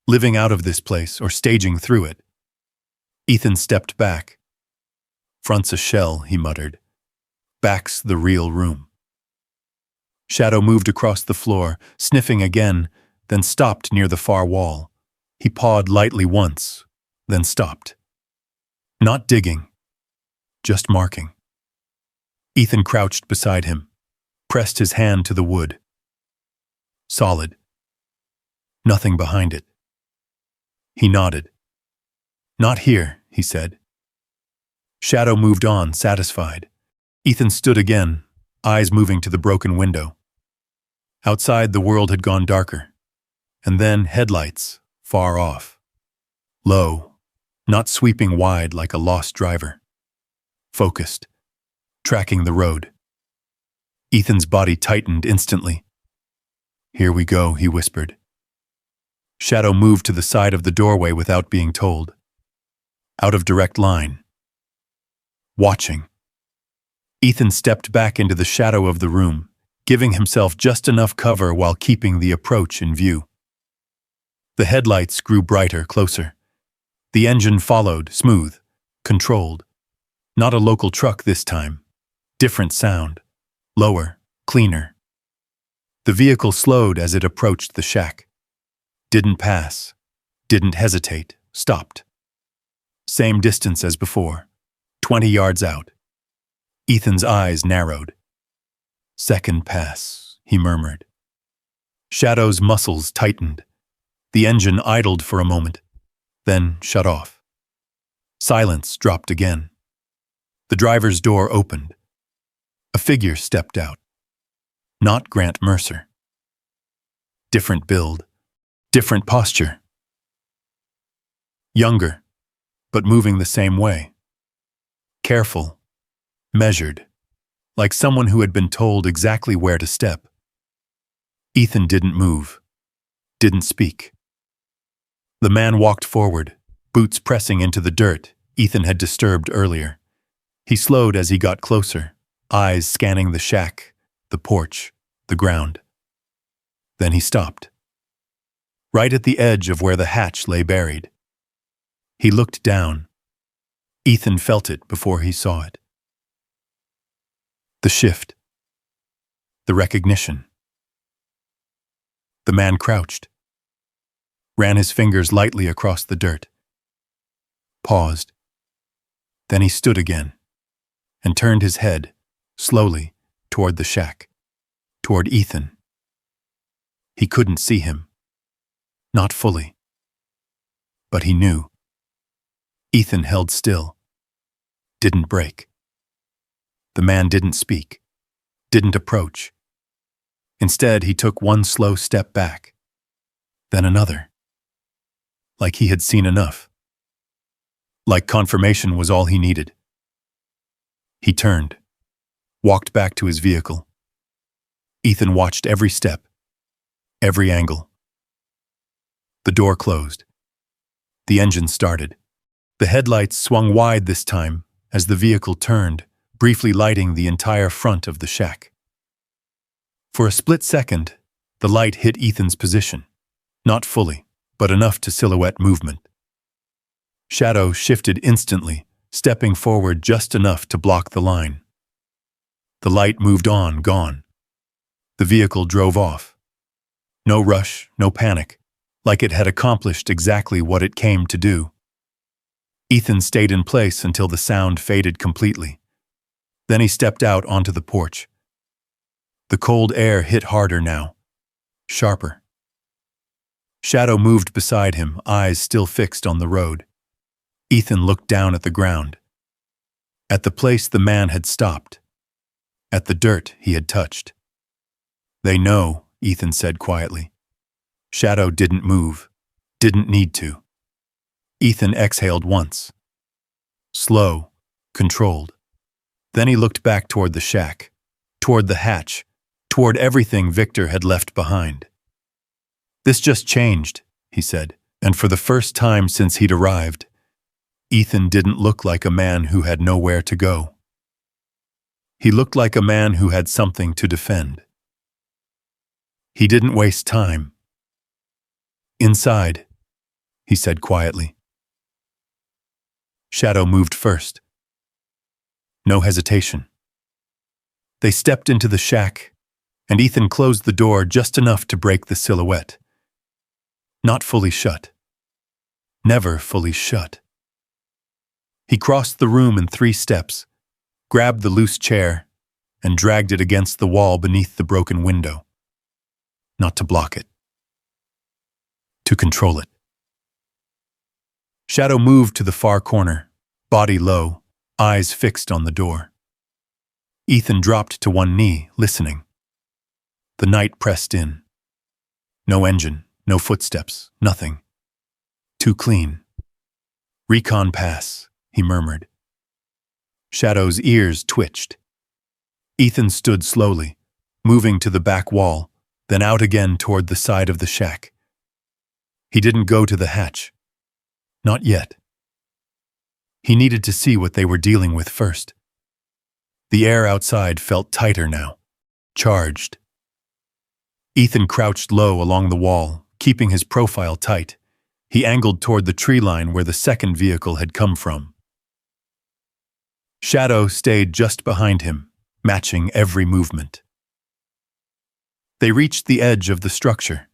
Living out of this place or staging through it. Ethan stepped back. Front's a shell, he muttered. Back's the real room. Shadow moved across the floor, sniffing again, then stopped near the far wall. He pawed lightly once, then stopped. Not digging, just marking. Ethan crouched beside him, pressed his hand to the wood. Solid. Nothing behind it. He nodded. Not here, he said. Shadow moved on, satisfied. Ethan stood again, eyes moving to the broken window. Outside, the world had gone darker. And then headlights, far off. Low, not sweeping wide like a lost driver. Focused, tracking the road. Ethan's body tightened instantly. Here we go, he whispered. Shadow moved to the side of the doorway without being told. Out of direct line. Watching. Ethan stepped back into the shadow of the room, giving himself just enough cover while keeping the approach in view. The headlights grew brighter, closer. The engine followed, smooth, controlled. Not a local truck this time. Different sound. Lower, cleaner. The vehicle slowed as it approached the shack. Didn't pass. Didn't hesitate. Stopped. Same distance as before. 20 yards out. Ethan's eyes narrowed. Second pass, he murmured. Shadow's muscles tightened. The engine idled for a moment, then shut off. Silence dropped again. The driver's door opened. A figure stepped out. Not Grant Mercer. Different build, different posture. Younger, but moving the same way. Careful, measured, like someone who had been told exactly where to step. Ethan didn't move, didn't speak. The man walked forward, boots pressing into the dirt Ethan had disturbed earlier. He slowed as he got closer, eyes scanning the shack, the porch, the ground. Then he stopped. Right at the edge of where the hatch lay buried. He looked down. Ethan felt it before he saw it. The shift. The recognition. The man crouched. Ran his fingers lightly across the dirt. Paused. Then he stood again and turned his head, slowly, toward the shack, toward Ethan. He couldn't see him. Not fully. But he knew. Ethan held still. Didn't break. The man didn't speak. Didn't approach. Instead, he took one slow step back. Then another. Like he had seen enough. Like confirmation was all he needed. He turned, walked back to his vehicle. Ethan watched every step, every angle. The door closed. The engine started. The headlights swung wide this time as the vehicle turned, briefly lighting the entire front of the shack. For a split second, the light hit Ethan's position. Not fully, but enough to silhouette movement. Shadow shifted instantly, stepping forward just enough to block the line. The light moved on, gone. The vehicle drove off. No rush, no panic, like it had accomplished exactly what it came to do. Ethan stayed in place until the sound faded completely. Then he stepped out onto the porch. The cold air hit harder now, sharper. Shadow moved beside him, eyes still fixed on the road. Ethan looked down at the ground. At the place the man had stopped. At the dirt he had touched. They know, Ethan said quietly. Shadow didn't move. Didn't need to. Ethan exhaled once. Slow, controlled. Then he looked back toward the shack, toward the hatch, toward everything Victor had left behind. This just changed, he said, and for the first time since he'd arrived, Ethan didn't look like a man who had nowhere to go. He looked like a man who had something to defend. He didn't waste time. Inside, he said quietly. Shadow moved first. No hesitation. They stepped into the shack, and Ethan closed the door just enough to break the silhouette. Not fully shut. Never fully shut. He crossed the room in 3 steps, grabbed the loose chair, and dragged it against the wall beneath the broken window. Not to block it. To control it. Shadow moved to the far corner, body low, eyes fixed on the door. Ethan dropped to one knee, listening. The night pressed in. No engine, no footsteps, nothing. Too clean. Recon pass, he murmured. Shadow's ears twitched. Ethan stood slowly, moving to the back wall, then out again toward the side of the shack. He didn't go to the hatch. Not yet. He needed to see what they were dealing with first. The air outside felt tighter now, charged. Ethan crouched low along the wall, keeping his profile tight. He angled toward the tree line where the second vehicle had come from. Shadow stayed just behind him, matching every movement. They reached the edge of the structure.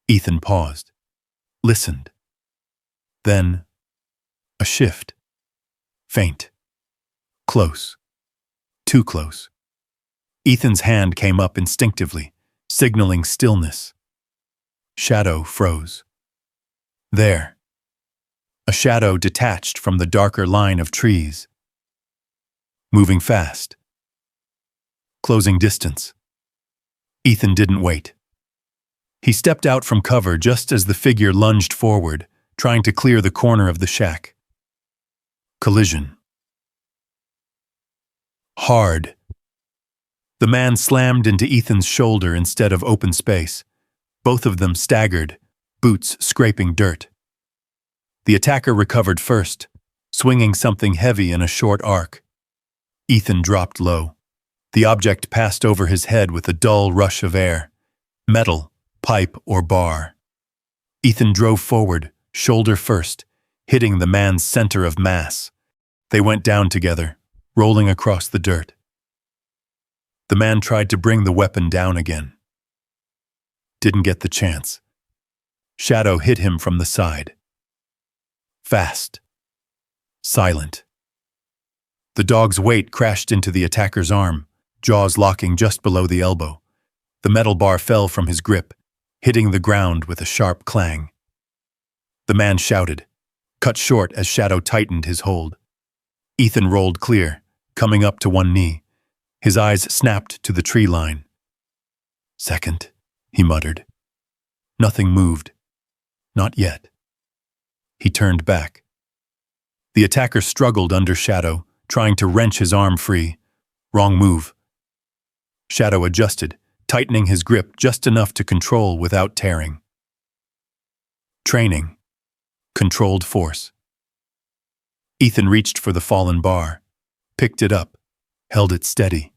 Ethan paused, listened. Then, a shift. Faint. Close. Too close. Ethan's hand came up instinctively, signaling stillness. Shadow froze. There. A shadow detached from the darker line of trees. Moving fast. Closing distance. Ethan didn't wait. He stepped out from cover just as the figure lunged forward, trying to clear the corner of the shack. Collision. Hard. The man slammed into Ethan's shoulder instead of open space. Both of them staggered, boots scraping dirt. The attacker recovered first, swinging something heavy in a short arc. Ethan dropped low. The object passed over his head with a dull rush of air. Metal, pipe, or bar. Ethan drove forward, shoulder first, hitting the man's center of mass. They went down together, rolling across the dirt. The man tried to bring the weapon down again. Didn't get the chance. Shadow hit him from the side. Fast. Silent. The dog's weight crashed into the attacker's arm, jaws locking just below the elbow. The metal bar fell from his grip, hitting the ground with a sharp clang. The man shouted, cut short as Shadow tightened his hold. Ethan rolled clear, coming up to one knee. His eyes snapped to the tree line. Second, he muttered. Nothing moved. Not yet. He turned back. The attacker struggled under Shadow, trying to wrench his arm free. Wrong move. Shadow adjusted, tightening his grip just enough to control without tearing. Training. Controlled force. Ethan reached for the fallen bar, picked it up, held it steady.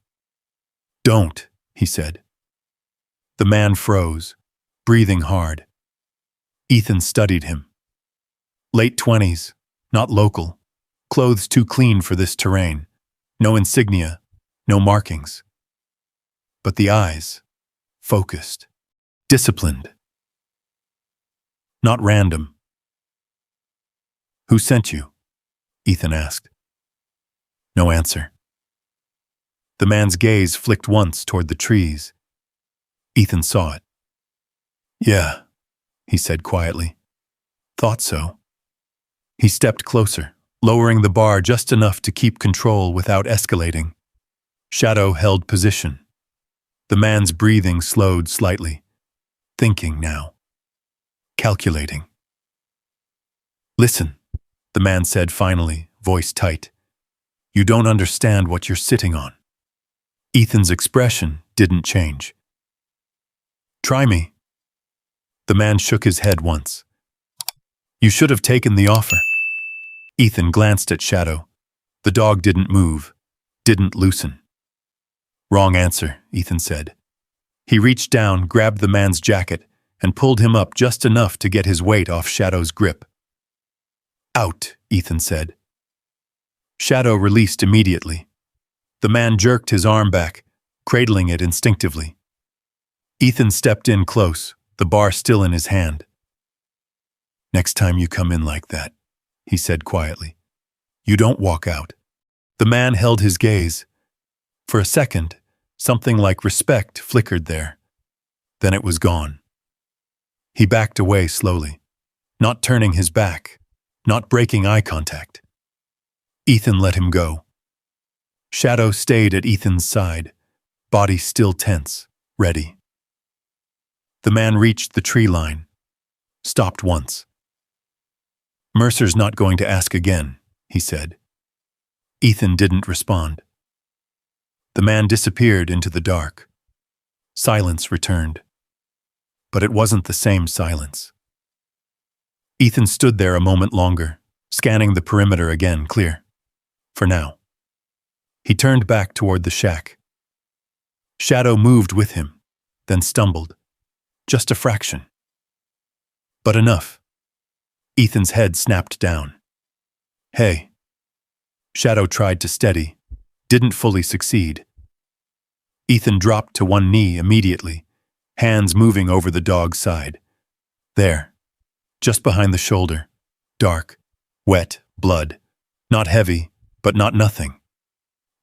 Don't, he said. The man froze, breathing hard. Ethan studied him. Late 20s, not local, clothes too clean for this terrain, no insignia, no markings. But the eyes, focused, disciplined. Not random. Who sent you? Ethan asked. No answer. The man's gaze flicked once toward the trees. Ethan saw it. Yeah, he said quietly. Thought so. He stepped closer, lowering the bar just enough to keep control without escalating. Shadow held position. The man's breathing slowed slightly. Thinking now. Calculating. Listen, the man said finally, voice tight. You don't understand what you're sitting on. Ethan's expression didn't change. Try me. The man shook his head once. You should have taken the offer. Ethan glanced at Shadow. The dog didn't move, didn't loosen. Wrong answer, Ethan said. He reached down, grabbed the man's jacket, and pulled him up just enough to get his weight off Shadow's grip. Out, Ethan said. Shadow released immediately. The man jerked his arm back, cradling it instinctively. Ethan stepped in close, the bar still in his hand. Next time you come in like that, he said quietly, you don't walk out. The man held his gaze. For a second, something like respect flickered there. Then it was gone. He backed away slowly, not turning his back, not breaking eye contact. Ethan let him go. Shadow stayed at Ethan's side, body still tense, ready. The man reached the tree line, stopped once. Mercer's not going to ask again, he said. Ethan didn't respond. The man disappeared into the dark. Silence returned. But it wasn't the same silence. Ethan stood there a moment longer, scanning the perimeter again, clear. For now. He turned back toward the shack. Shadow moved with him, then stumbled. Just a fraction. But enough. Ethan's head snapped down. Hey. Shadow tried to steady, didn't fully succeed. Ethan dropped to one knee immediately, hands moving over the dog's side. There, just behind the shoulder, dark, wet, blood, not heavy, but not nothing.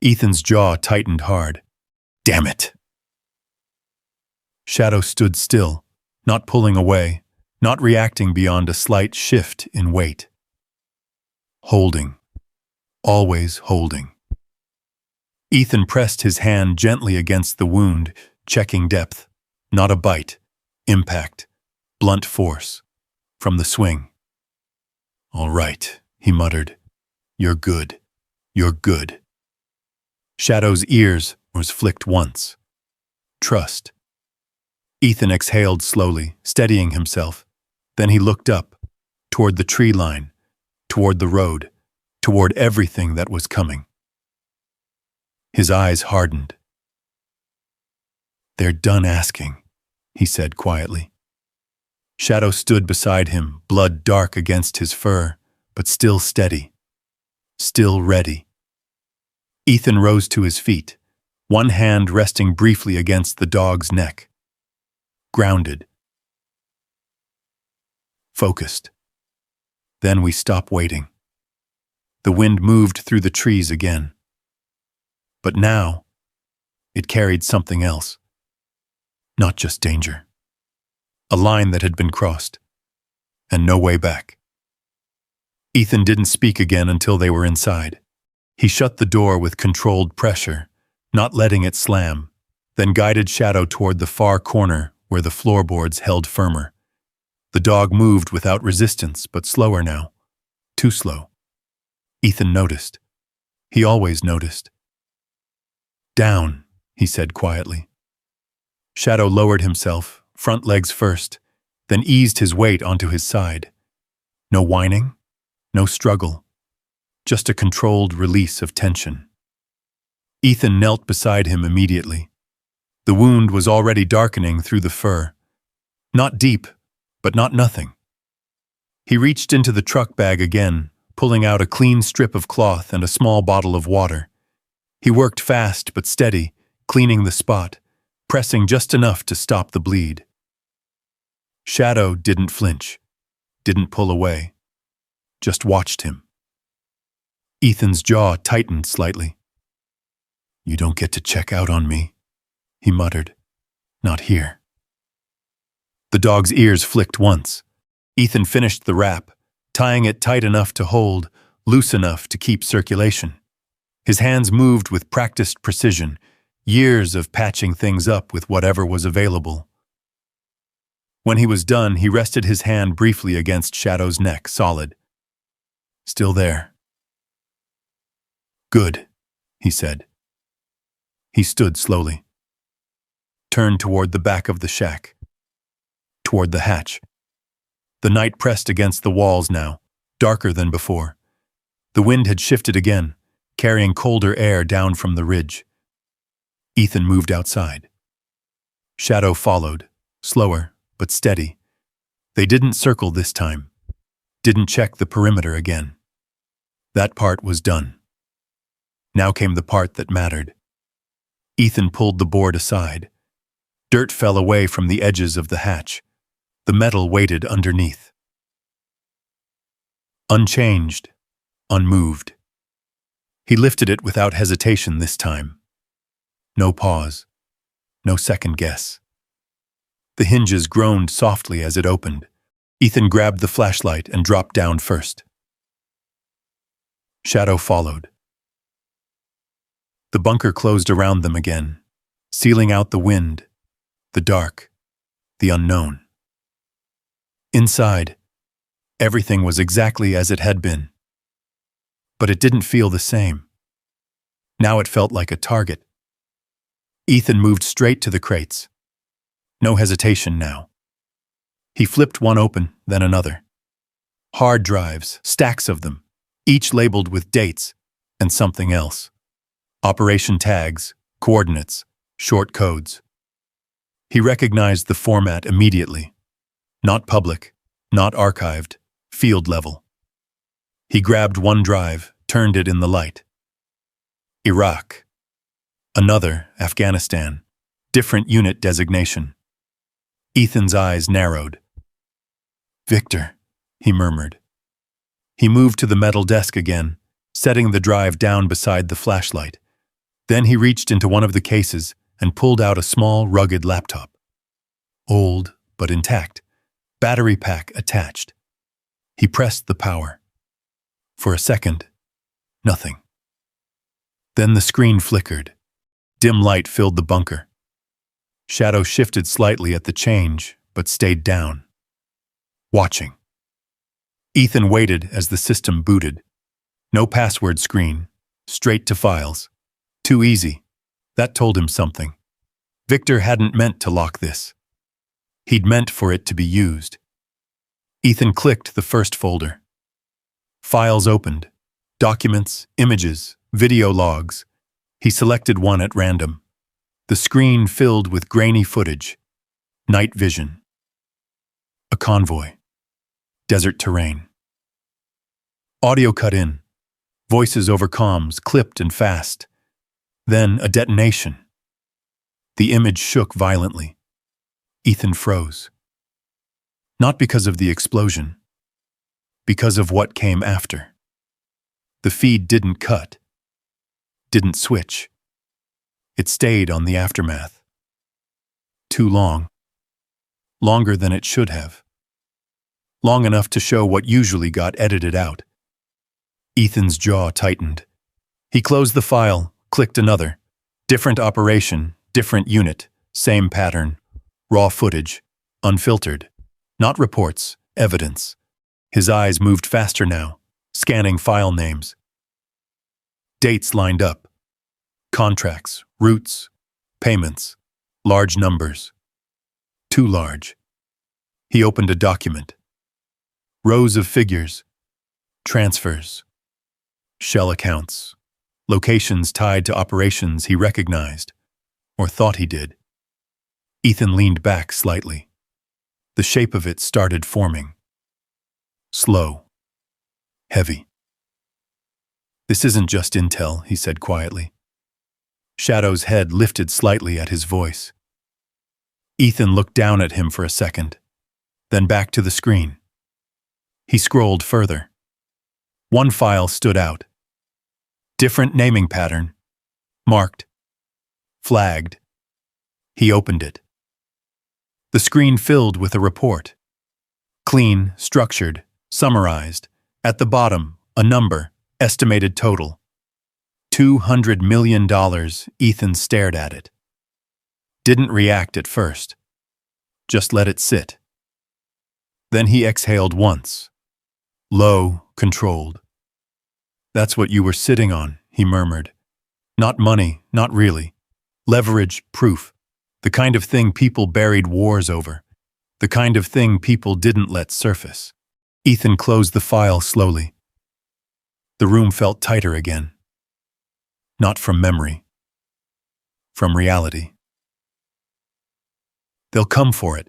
Ethan's jaw tightened hard. Damn it! Shadow stood still, not pulling away, not reacting beyond a slight shift in weight. Holding. Always holding. Ethan pressed his hand gently against the wound, checking depth. Not a bite. Impact. Blunt force. From the swing. All right, he muttered. You're good. You're good. Shadow's ears was flicked once. Trust. Ethan exhaled slowly, steadying himself. Then he looked up, toward the tree line, toward the road, toward everything that was coming. His eyes hardened. They're done asking, he said quietly. Shadow stood beside him, blood dark against his fur, but still steady, still ready. Ethan rose to his feet, one hand resting briefly against the dog's neck. Grounded. Focused. Then we stopped waiting. The wind moved through the trees again. But now, it carried something else. Not just danger. A line that had been crossed, and no way back. Ethan didn't speak again until they were inside. He shut the door with controlled pressure, not letting it slam, then guided Shadow toward the far corner where the floorboards held firmer. The dog moved without resistance, but slower now. Too slow. Ethan noticed. He always noticed. Down, he said quietly. Shadow lowered himself, front legs first, then eased his weight onto his side. No whining, no struggle, just a controlled release of tension. Ethan knelt beside him immediately. The wound was already darkening through the fur. Not deep, but not nothing. He reached into the truck bag again, pulling out a clean strip of cloth and a small bottle of water. He worked fast but steady, cleaning the spot, pressing just enough to stop the bleed. Shadow didn't flinch, didn't pull away, just watched him. Ethan's jaw tightened slightly. You don't get to check out on me, he muttered. Not here. The dog's ears flicked once. Ethan finished the wrap, tying it tight enough to hold, loose enough to keep circulation. His hands moved with practiced precision, years of patching things up with whatever was available. When he was done, he rested his hand briefly against Shadow's neck, solid. Still there. Good, he said. He stood slowly. Turned toward the back of the shack. Toward the hatch. The night pressed against the walls now, darker than before. The wind had shifted again, carrying colder air down from the ridge. Ethan moved outside. Shadow followed, slower but steady. They didn't circle this time. Didn't check the perimeter again. That part was done. Now came the part that mattered. Ethan pulled the board aside. Dirt fell away from the edges of the hatch. The metal weighted underneath. Unchanged, unmoved. He lifted it without hesitation this time. No pause, no second guess. The hinges groaned softly as it opened. Ethan grabbed the flashlight and dropped down first. Shadow followed. The bunker closed around them again, sealing out the wind, the dark, the unknown. Inside, everything was exactly as it had been. But it didn't feel the same. Now it felt like a target. Ethan moved straight to the crates. No hesitation now. He flipped one open, then another. Hard drives, stacks of them, each labeled with dates and something else. Operation tags, coordinates, short codes. He recognized the format immediately. Not public, not archived, field level. He grabbed one drive, turned it in the light. Iraq. Another, Afghanistan. Different unit designation. Ethan's eyes narrowed. Victor, he murmured. He moved to the metal desk again, setting the drive down beside the flashlight. Then he reached into one of the cases and pulled out a small, rugged laptop. Old, but intact. Battery pack attached. He pressed the power. For a second, nothing. Then the screen flickered. Dim light filled the bunker. Shadow shifted slightly at the change, but stayed down. Watching. Ethan waited as the system booted. No password screen. Straight to files. Too easy. That told him something. Victor hadn't meant to lock this. He'd meant for it to be used. Ethan clicked the first folder. Files opened. Documents, images, video logs. He selected one at random. The screen filled with grainy footage. Night vision. A convoy. Desert terrain. Audio cut in. Voices over comms, clipped and fast. Then a detonation. The image shook violently. Ethan froze. Not because of the explosion. Because of what came after. The feed didn't cut. Didn't switch. It stayed on the aftermath. Too long. Longer than it should have. Long enough to show what usually got edited out. Ethan's jaw tightened. He closed the file, clicked another. Different operation, different unit, same pattern. Raw footage, unfiltered. Not reports, evidence. His eyes moved faster now, scanning file names. Dates lined up. Contracts, routes, payments, large numbers. Too large. He opened a document. Rows of figures. Transfers. Shell accounts. Locations tied to operations he recognized, or thought he did. Ethan leaned back slightly. The shape of it started forming. Slow. Heavy. This isn't just intel, he said quietly. Shadow's head lifted slightly at his voice. Ethan looked down at him for a second, then back to the screen. He scrolled further. One file stood out. Different naming pattern. Marked. Flagged. He opened it. The screen filled with a report. Clean, structured, summarized. At the bottom, a number, estimated total. $200 million. Ethan stared at it. Didn't react at first. Just let it sit. Then he exhaled once. Low, controlled. That's what you were sitting on, he murmured. Not money, not really. Leverage, proof. The kind of thing people buried wars over. The kind of thing people didn't let surface. Ethan closed the file slowly. The room felt tighter again. Not from memory. From reality. They'll come for it,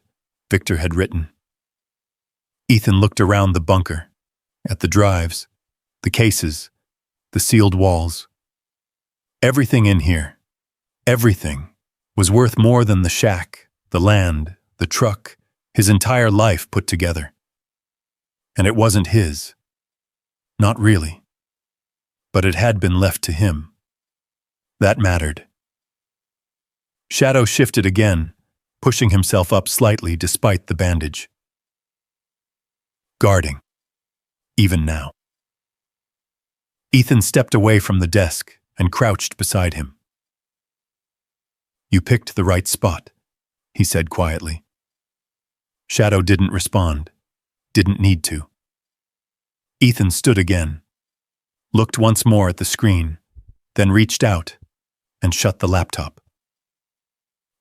Victor had written. Ethan looked around the bunker, at the drives, the cases, the sealed walls. Everything in here, everything, was worth more than the shack, the land, the truck, his entire life put together. And it wasn't his. Not really. But it had been left to him. That mattered. Shadow shifted again, pushing himself up slightly despite the bandage. Guarding. Even now. Ethan stepped away from the desk and crouched beside him. You picked the right spot, he said quietly. Shadow didn't respond, didn't need to. Ethan stood again, looked once more at the screen, then reached out and shut the laptop.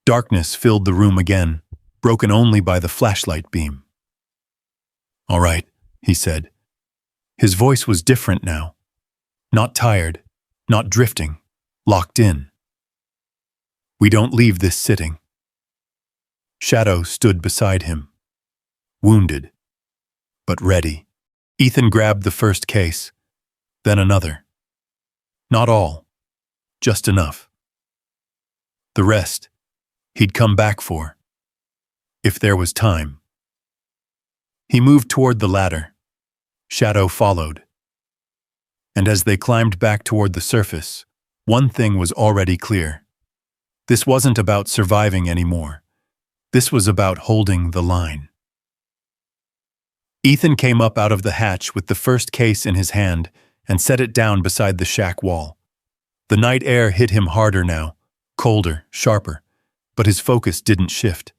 Darkness filled the room again, broken only by the flashlight beam. All right, he said. His voice was different now. Not tired, not drifting, locked in. We don't leave this sitting. Shadow stood beside him, wounded, but ready. Ethan grabbed the first case, then another. Not all, just enough. The rest, he'd come back for, if there was time. He moved toward the ladder. Shadow followed. And as they climbed back toward the surface, one thing was already clear. This wasn't about surviving anymore. This was about holding the line. Ethan came up out of the hatch with the first case in his hand and set it down beside the shack wall. The night air hit him harder now, colder, sharper, but his focus didn't shift.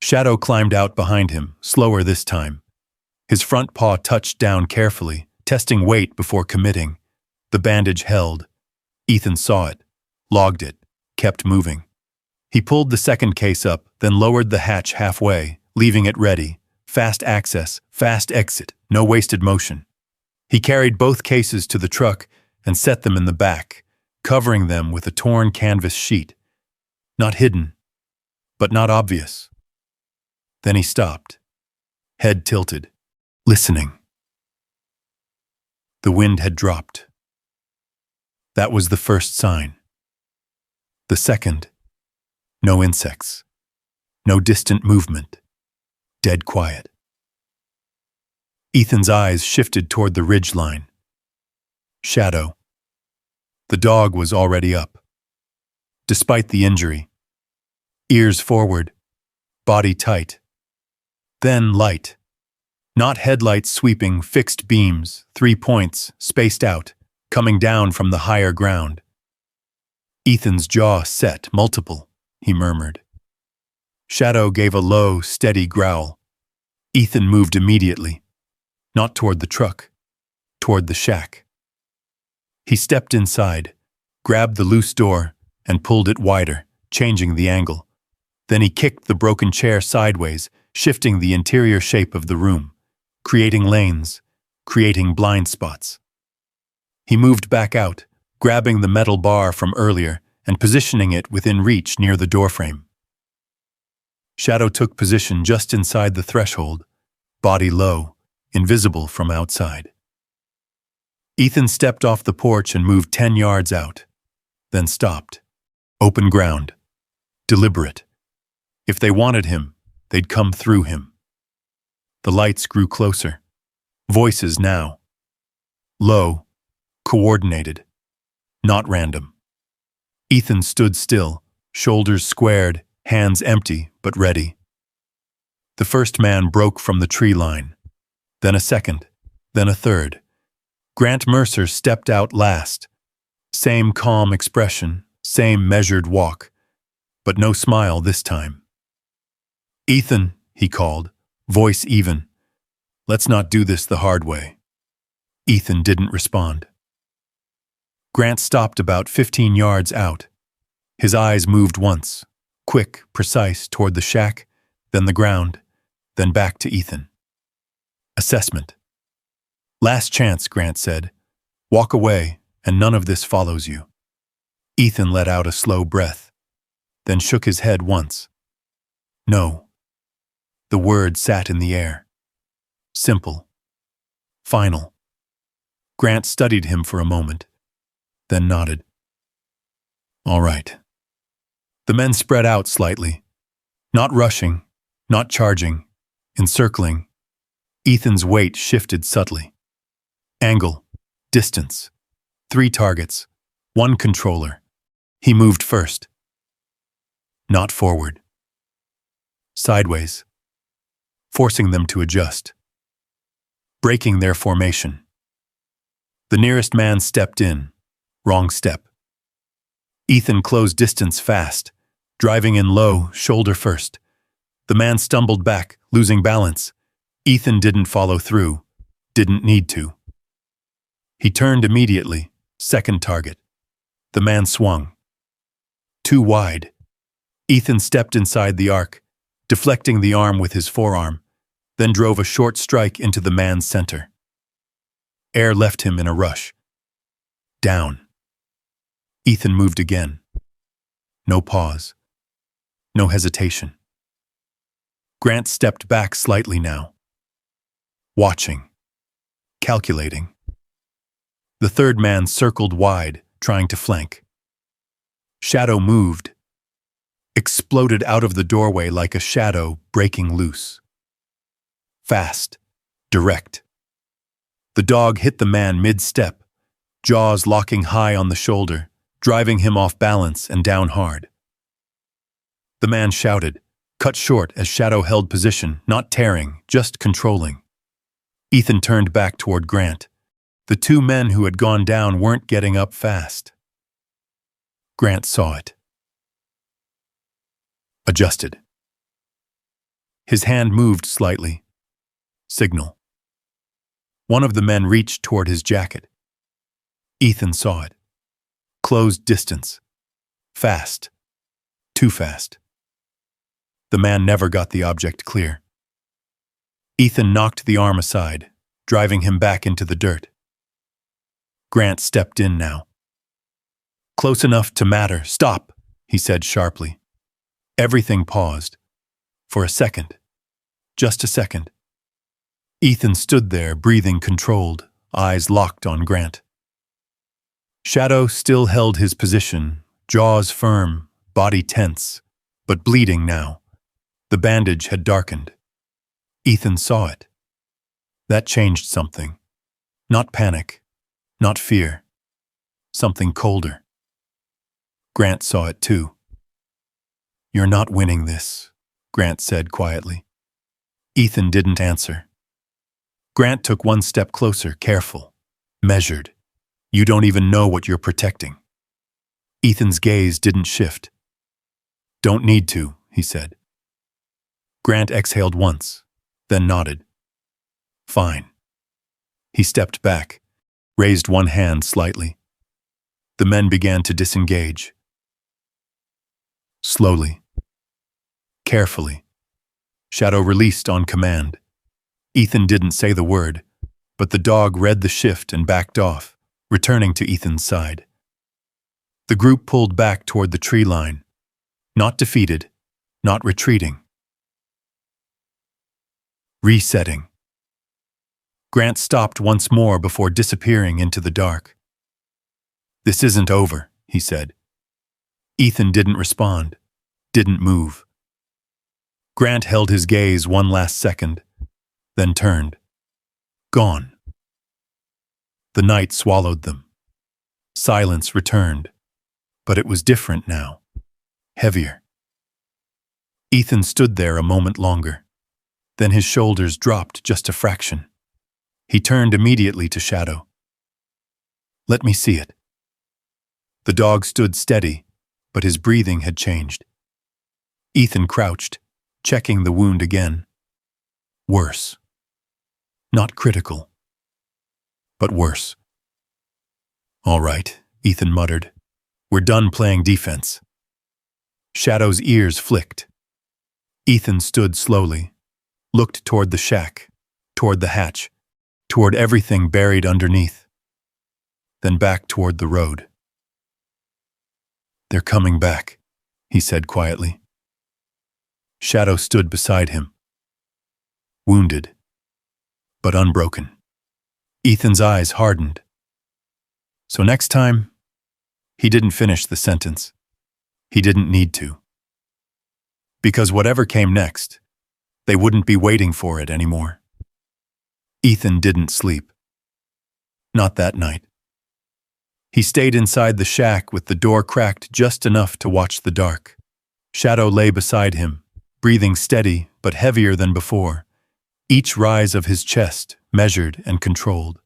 Shadow climbed out behind him, slower this time. His front paw touched down carefully, testing weight before committing. The bandage held. Ethan saw it, logged it, kept moving. He pulled the second case up, then lowered the hatch halfway, leaving it ready. Fast access, fast exit, no wasted motion. He carried both cases to the truck and set them in the back, covering them with a torn canvas sheet. Not hidden, but not obvious. Then he stopped, head tilted, listening. The wind had dropped. That was the first sign. The second, no insects, no distant movement, dead quiet. Ethan's eyes shifted toward the ridge line. Shadow. The dog was already up. Despite the injury. Ears forward, body tight. Then light. Not headlights sweeping fixed beams, 3 points, spaced out, coming down from the higher ground. Ethan's jaw set, multiple, he murmured. Shadow gave a low, steady growl. Ethan moved immediately, not toward the truck, toward the shack. He stepped inside, grabbed the loose door, and pulled it wider, changing the angle. Then he kicked the broken chair sideways, shifting the interior shape of the room, creating lanes, creating blind spots. He moved back out, grabbing the metal bar from earlier and positioning it within reach near the doorframe. Shadow took position just inside the threshold, body low, invisible from outside. Ethan stepped off the porch and moved 10 yards out, then stopped. Open ground. Deliberate. If they wanted him, they'd come through him. The lights grew closer. Voices now. Low, coordinated, not random. Ethan stood still, shoulders squared, hands empty but ready. The first man broke from the tree line, then a second, then a third. Grant Mercer stepped out last. Same calm expression, same measured walk, but no smile this time. "Ethan," he called, voice even. "Let's not do this the hard way." Ethan didn't respond. Grant stopped about 15 yards out. His eyes moved once, quick, precise, toward the shack, then the ground, then back to Ethan. Assessment. "Last chance," Grant said. "Walk away, and none of this follows you." Ethan let out a slow breath, then shook his head once. "No." The word sat in the air. Simple. Final. Grant studied him for a moment, then nodded. "All right." The men spread out slightly, not rushing, not charging, encircling. Ethan's weight shifted subtly. Angle, distance, 3 targets, 1 controller. He moved first. Not forward. Sideways, forcing them to adjust, breaking their formation. The nearest man stepped in, wrong step. Ethan closed distance fast, driving in low, shoulder first. The man stumbled back, losing balance. Ethan didn't follow through, didn't need to. He turned immediately, second target. The man swung. Too wide. Ethan stepped inside the arc, deflecting the arm with his forearm, then drove a short strike into the man's center. Air left him in a rush. Down. Ethan moved again. No pause. No hesitation. Grant stepped back slightly now. Watching. Calculating. The third man circled wide, trying to flank. Shadow moved. Exploded out of the doorway like a shadow breaking loose. Fast. Direct. The dog hit the man mid-step, jaws locking high on the shoulder, driving him off balance and down hard. The man shouted, cut short as Shadow held position, not tearing, just controlling. Ethan turned back toward Grant. The 2 men who had gone down weren't getting up fast. Grant saw it. Adjusted. His hand moved slightly. Signal. One of the men reached toward his jacket. Ethan saw it. Closed distance. Fast. Too fast. The man never got the object clear. Ethan knocked the arm aside, driving him back into the dirt. Grant stepped in now. Close enough to matter. Stop, he said sharply. Everything paused. For a second. Just a second. Ethan stood there, breathing controlled, eyes locked on Grant. Shadow still held his position, jaws firm, body tense, but bleeding now. The bandage had darkened. Ethan saw it. That changed something. Not panic, not fear. Something colder. Grant saw it too. You're not winning this, Grant said quietly. Ethan didn't answer. Grant took 1 step closer, careful, measured. You don't even know what you're protecting. Ethan's gaze didn't shift. Don't need to, he said. Grant exhaled once, then nodded. Fine. He stepped back, raised 1 hand slightly. The men began to disengage. Slowly. Carefully. Shadow released on command. Ethan didn't say the word, but the dog read the shift and backed off, returning to Ethan's side. The group pulled back toward the tree line, not defeated, not retreating. Resetting. Grant stopped once more before disappearing into the dark. This isn't over, he said. Ethan didn't respond, didn't move. Grant held his gaze 1 last second, then turned. Gone. The night swallowed them. Silence returned, but it was different now, heavier. Ethan stood there a moment longer. Then his shoulders dropped just a fraction. He turned immediately to Shadow. "Let me see it." The dog stood steady, but his breathing had changed. Ethan crouched, checking the wound again. Worse. Not critical, but worse. "All right," Ethan muttered. "We're done playing defense." Shadow's ears flicked. Ethan stood slowly, looked toward the shack, toward the hatch, toward everything buried underneath, then back toward the road. "They're coming back," he said quietly. Shadow stood beside him, wounded, but unbroken. Ethan's eyes hardened. So next time, he didn't finish the sentence. He didn't need to. Because whatever came next, they wouldn't be waiting for it anymore. Ethan didn't sleep. Not that night. He stayed inside the shack with the door cracked just enough to watch the dark. Shadow lay beside him, breathing steady but heavier than before, each rise of his chest measured and controlled.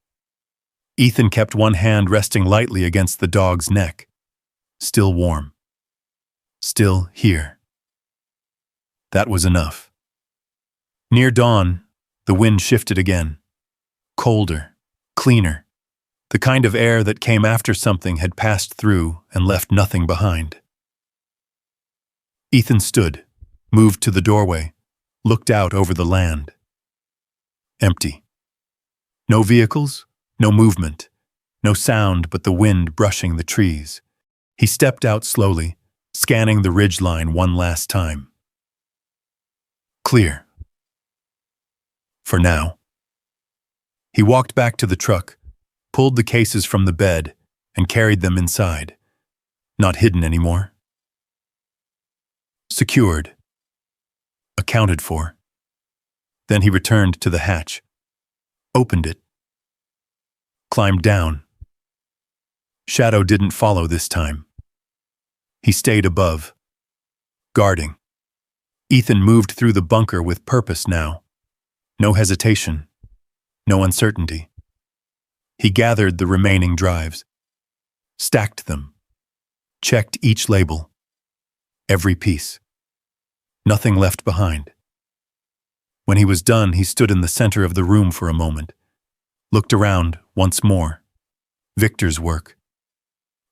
Ethan kept one hand resting lightly against the dog's neck, still warm, still here. That was enough. Near dawn, the wind shifted again, colder, cleaner, the kind of air that came after something had passed through and left nothing behind. Ethan stood, moved to the doorway, looked out over the land. Empty. No vehicles, no movement, no sound but the wind brushing the trees. He stepped out slowly, scanning the ridgeline one last time. Clear. For now. He walked back to the truck, pulled the cases from the bed, and carried them inside. Not hidden anymore. Secured. Accounted for. Then he returned to the hatch, opened it, climbed down. Shadow didn't follow this time. He stayed above, guarding. Ethan moved through the bunker with purpose now. No hesitation, no uncertainty. He gathered the remaining drives, stacked them, checked each label, every piece. Nothing left behind. When he was done, he stood in the center of the room for a moment, looked around once more. Victor's work.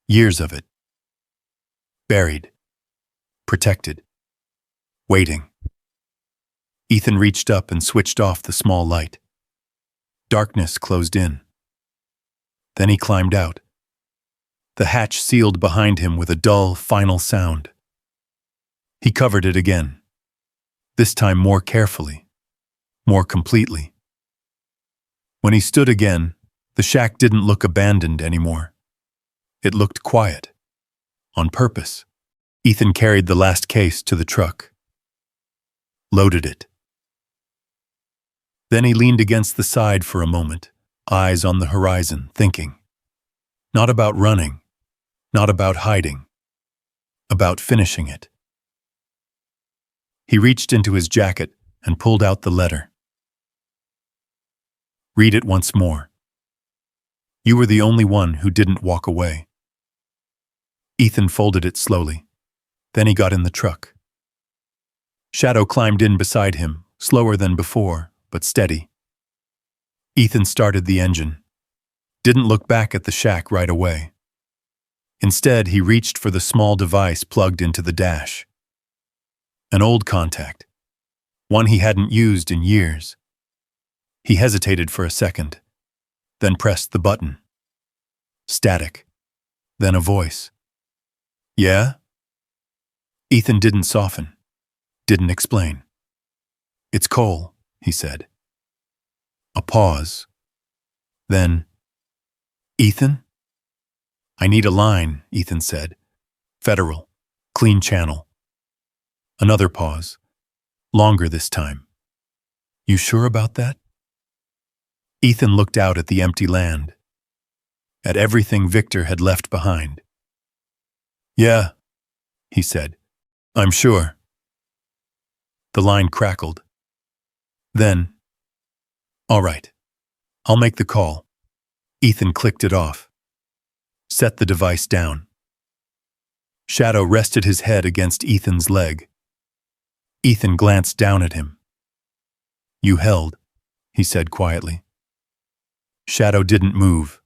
Years of it. Buried. Protected. Waiting. Ethan reached up and switched off the small light. Darkness closed in. Then he climbed out. The hatch sealed behind him with a dull, final sound. He covered it again, this time more carefully, more completely. When he stood again, the shack didn't look abandoned anymore. It looked quiet, on purpose. Ethan carried the last case to the truck, loaded it. Then he leaned against the side for a moment, eyes on the horizon, thinking. Not about running, not about hiding, about finishing it. He reached into his jacket and pulled out the letter. Read it once more. You were the only one who didn't walk away. Ethan folded it slowly. Then he got in the truck. Shadow climbed in beside him, slower than before, but steady. Ethan started the engine. Didn't look back at the shack right away. Instead, he reached for the small device plugged into the dash. An old contact, one he hadn't used in years. He hesitated for a second, then pressed the button. Static, then a voice. Yeah? Ethan didn't soften, didn't explain. It's Cole, he said. A pause. Then, Ethan? I need a line, Ethan said. Federal, clean channel. Another pause. Longer this time. You sure about that? Ethan looked out at the empty land, at everything Victor had left behind. Yeah, he said. I'm sure. The line crackled. Then, "All right, I'll make the call." Ethan clicked it off. Set the device down. Shadow rested his head against Ethan's leg. Ethan glanced down at him. "You held," he said quietly. Shadow didn't move.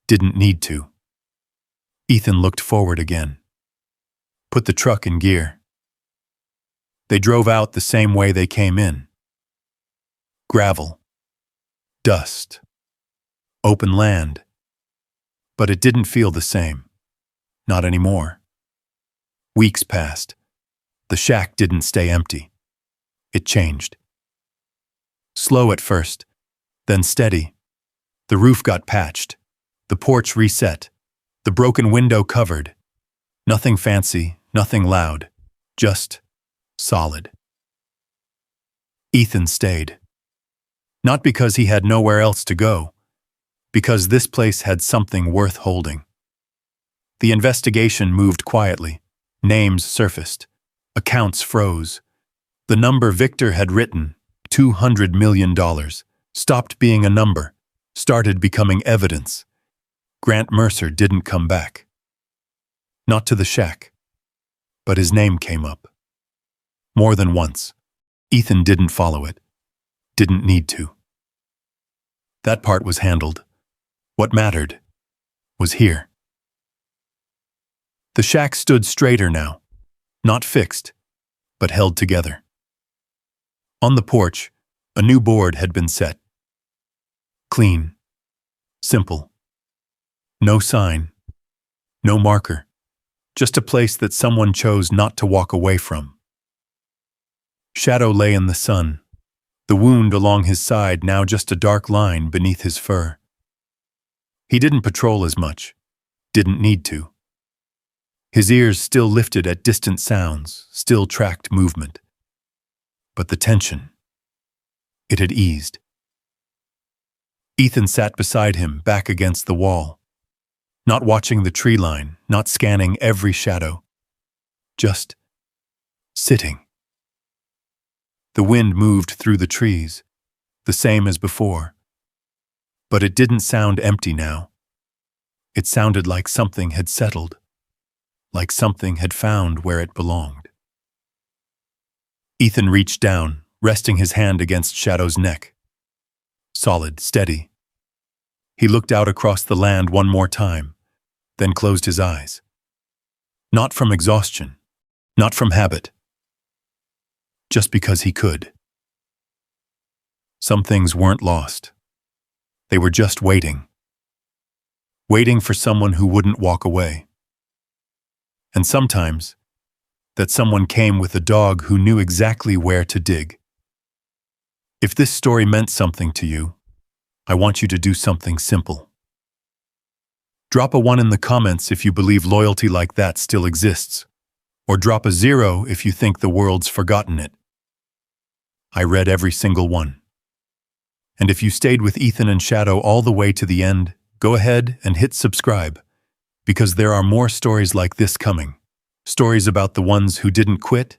Didn't need to. Ethan looked forward again. Put the truck in gear. They drove out the same way they came in. Gravel. Dust. Open land. But it didn't feel the same. Not anymore. Weeks passed. The shack didn't stay empty. It changed. Slow at first, then steady. The roof got patched. The porch reset. The broken window covered. Nothing fancy, nothing loud. Just solid. Ethan stayed. Not because he had nowhere else to go, because this place had something worth holding. The investigation moved quietly. Names surfaced. Accounts froze. The number Victor had written, $200 million, stopped being a number, started becoming evidence. Grant Mercer didn't come back. Not to the shack. But his name came up. More than once. Ethan didn't follow it. Didn't need to. That part was handled. What mattered was here. The shack stood straighter now. Not fixed, but held together. On the porch, a new board had been set. Clean. Simple. No sign. No marker. Just a place that someone chose not to walk away from. Shadow lay in the sun, the wound along his side now just a dark line beneath his fur. He didn't patrol as much. Didn't need to. His ears still lifted at distant sounds, still tracked movement. But the tension, it had eased. Ethan sat beside him, back against the wall, not watching the tree line, not scanning every shadow, just sitting. The wind moved through the trees, the same as before. But it didn't sound empty now. It sounded like something had settled, like something had found where it belonged. Ethan reached down, resting his hand against Shadow's neck. Solid, steady. He looked out across the land one more time, then closed his eyes. Not from exhaustion, not from habit. Just because he could. Some things weren't lost. They were just waiting. Waiting for someone who wouldn't walk away. And sometimes, that someone came with a dog who knew exactly where to dig. If this story meant something to you, I want you to do something simple. Drop a 1 in the comments if you believe loyalty like that still exists, or drop a 0 if you think the world's forgotten it. I read every single one. And if you stayed with Ethan and Shadow all the way to the end, go ahead and hit subscribe, because there are more stories like this coming. Stories about the ones who didn't quit,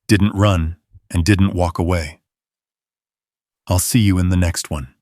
didn't run, and didn't walk away. I'll see you in the next one.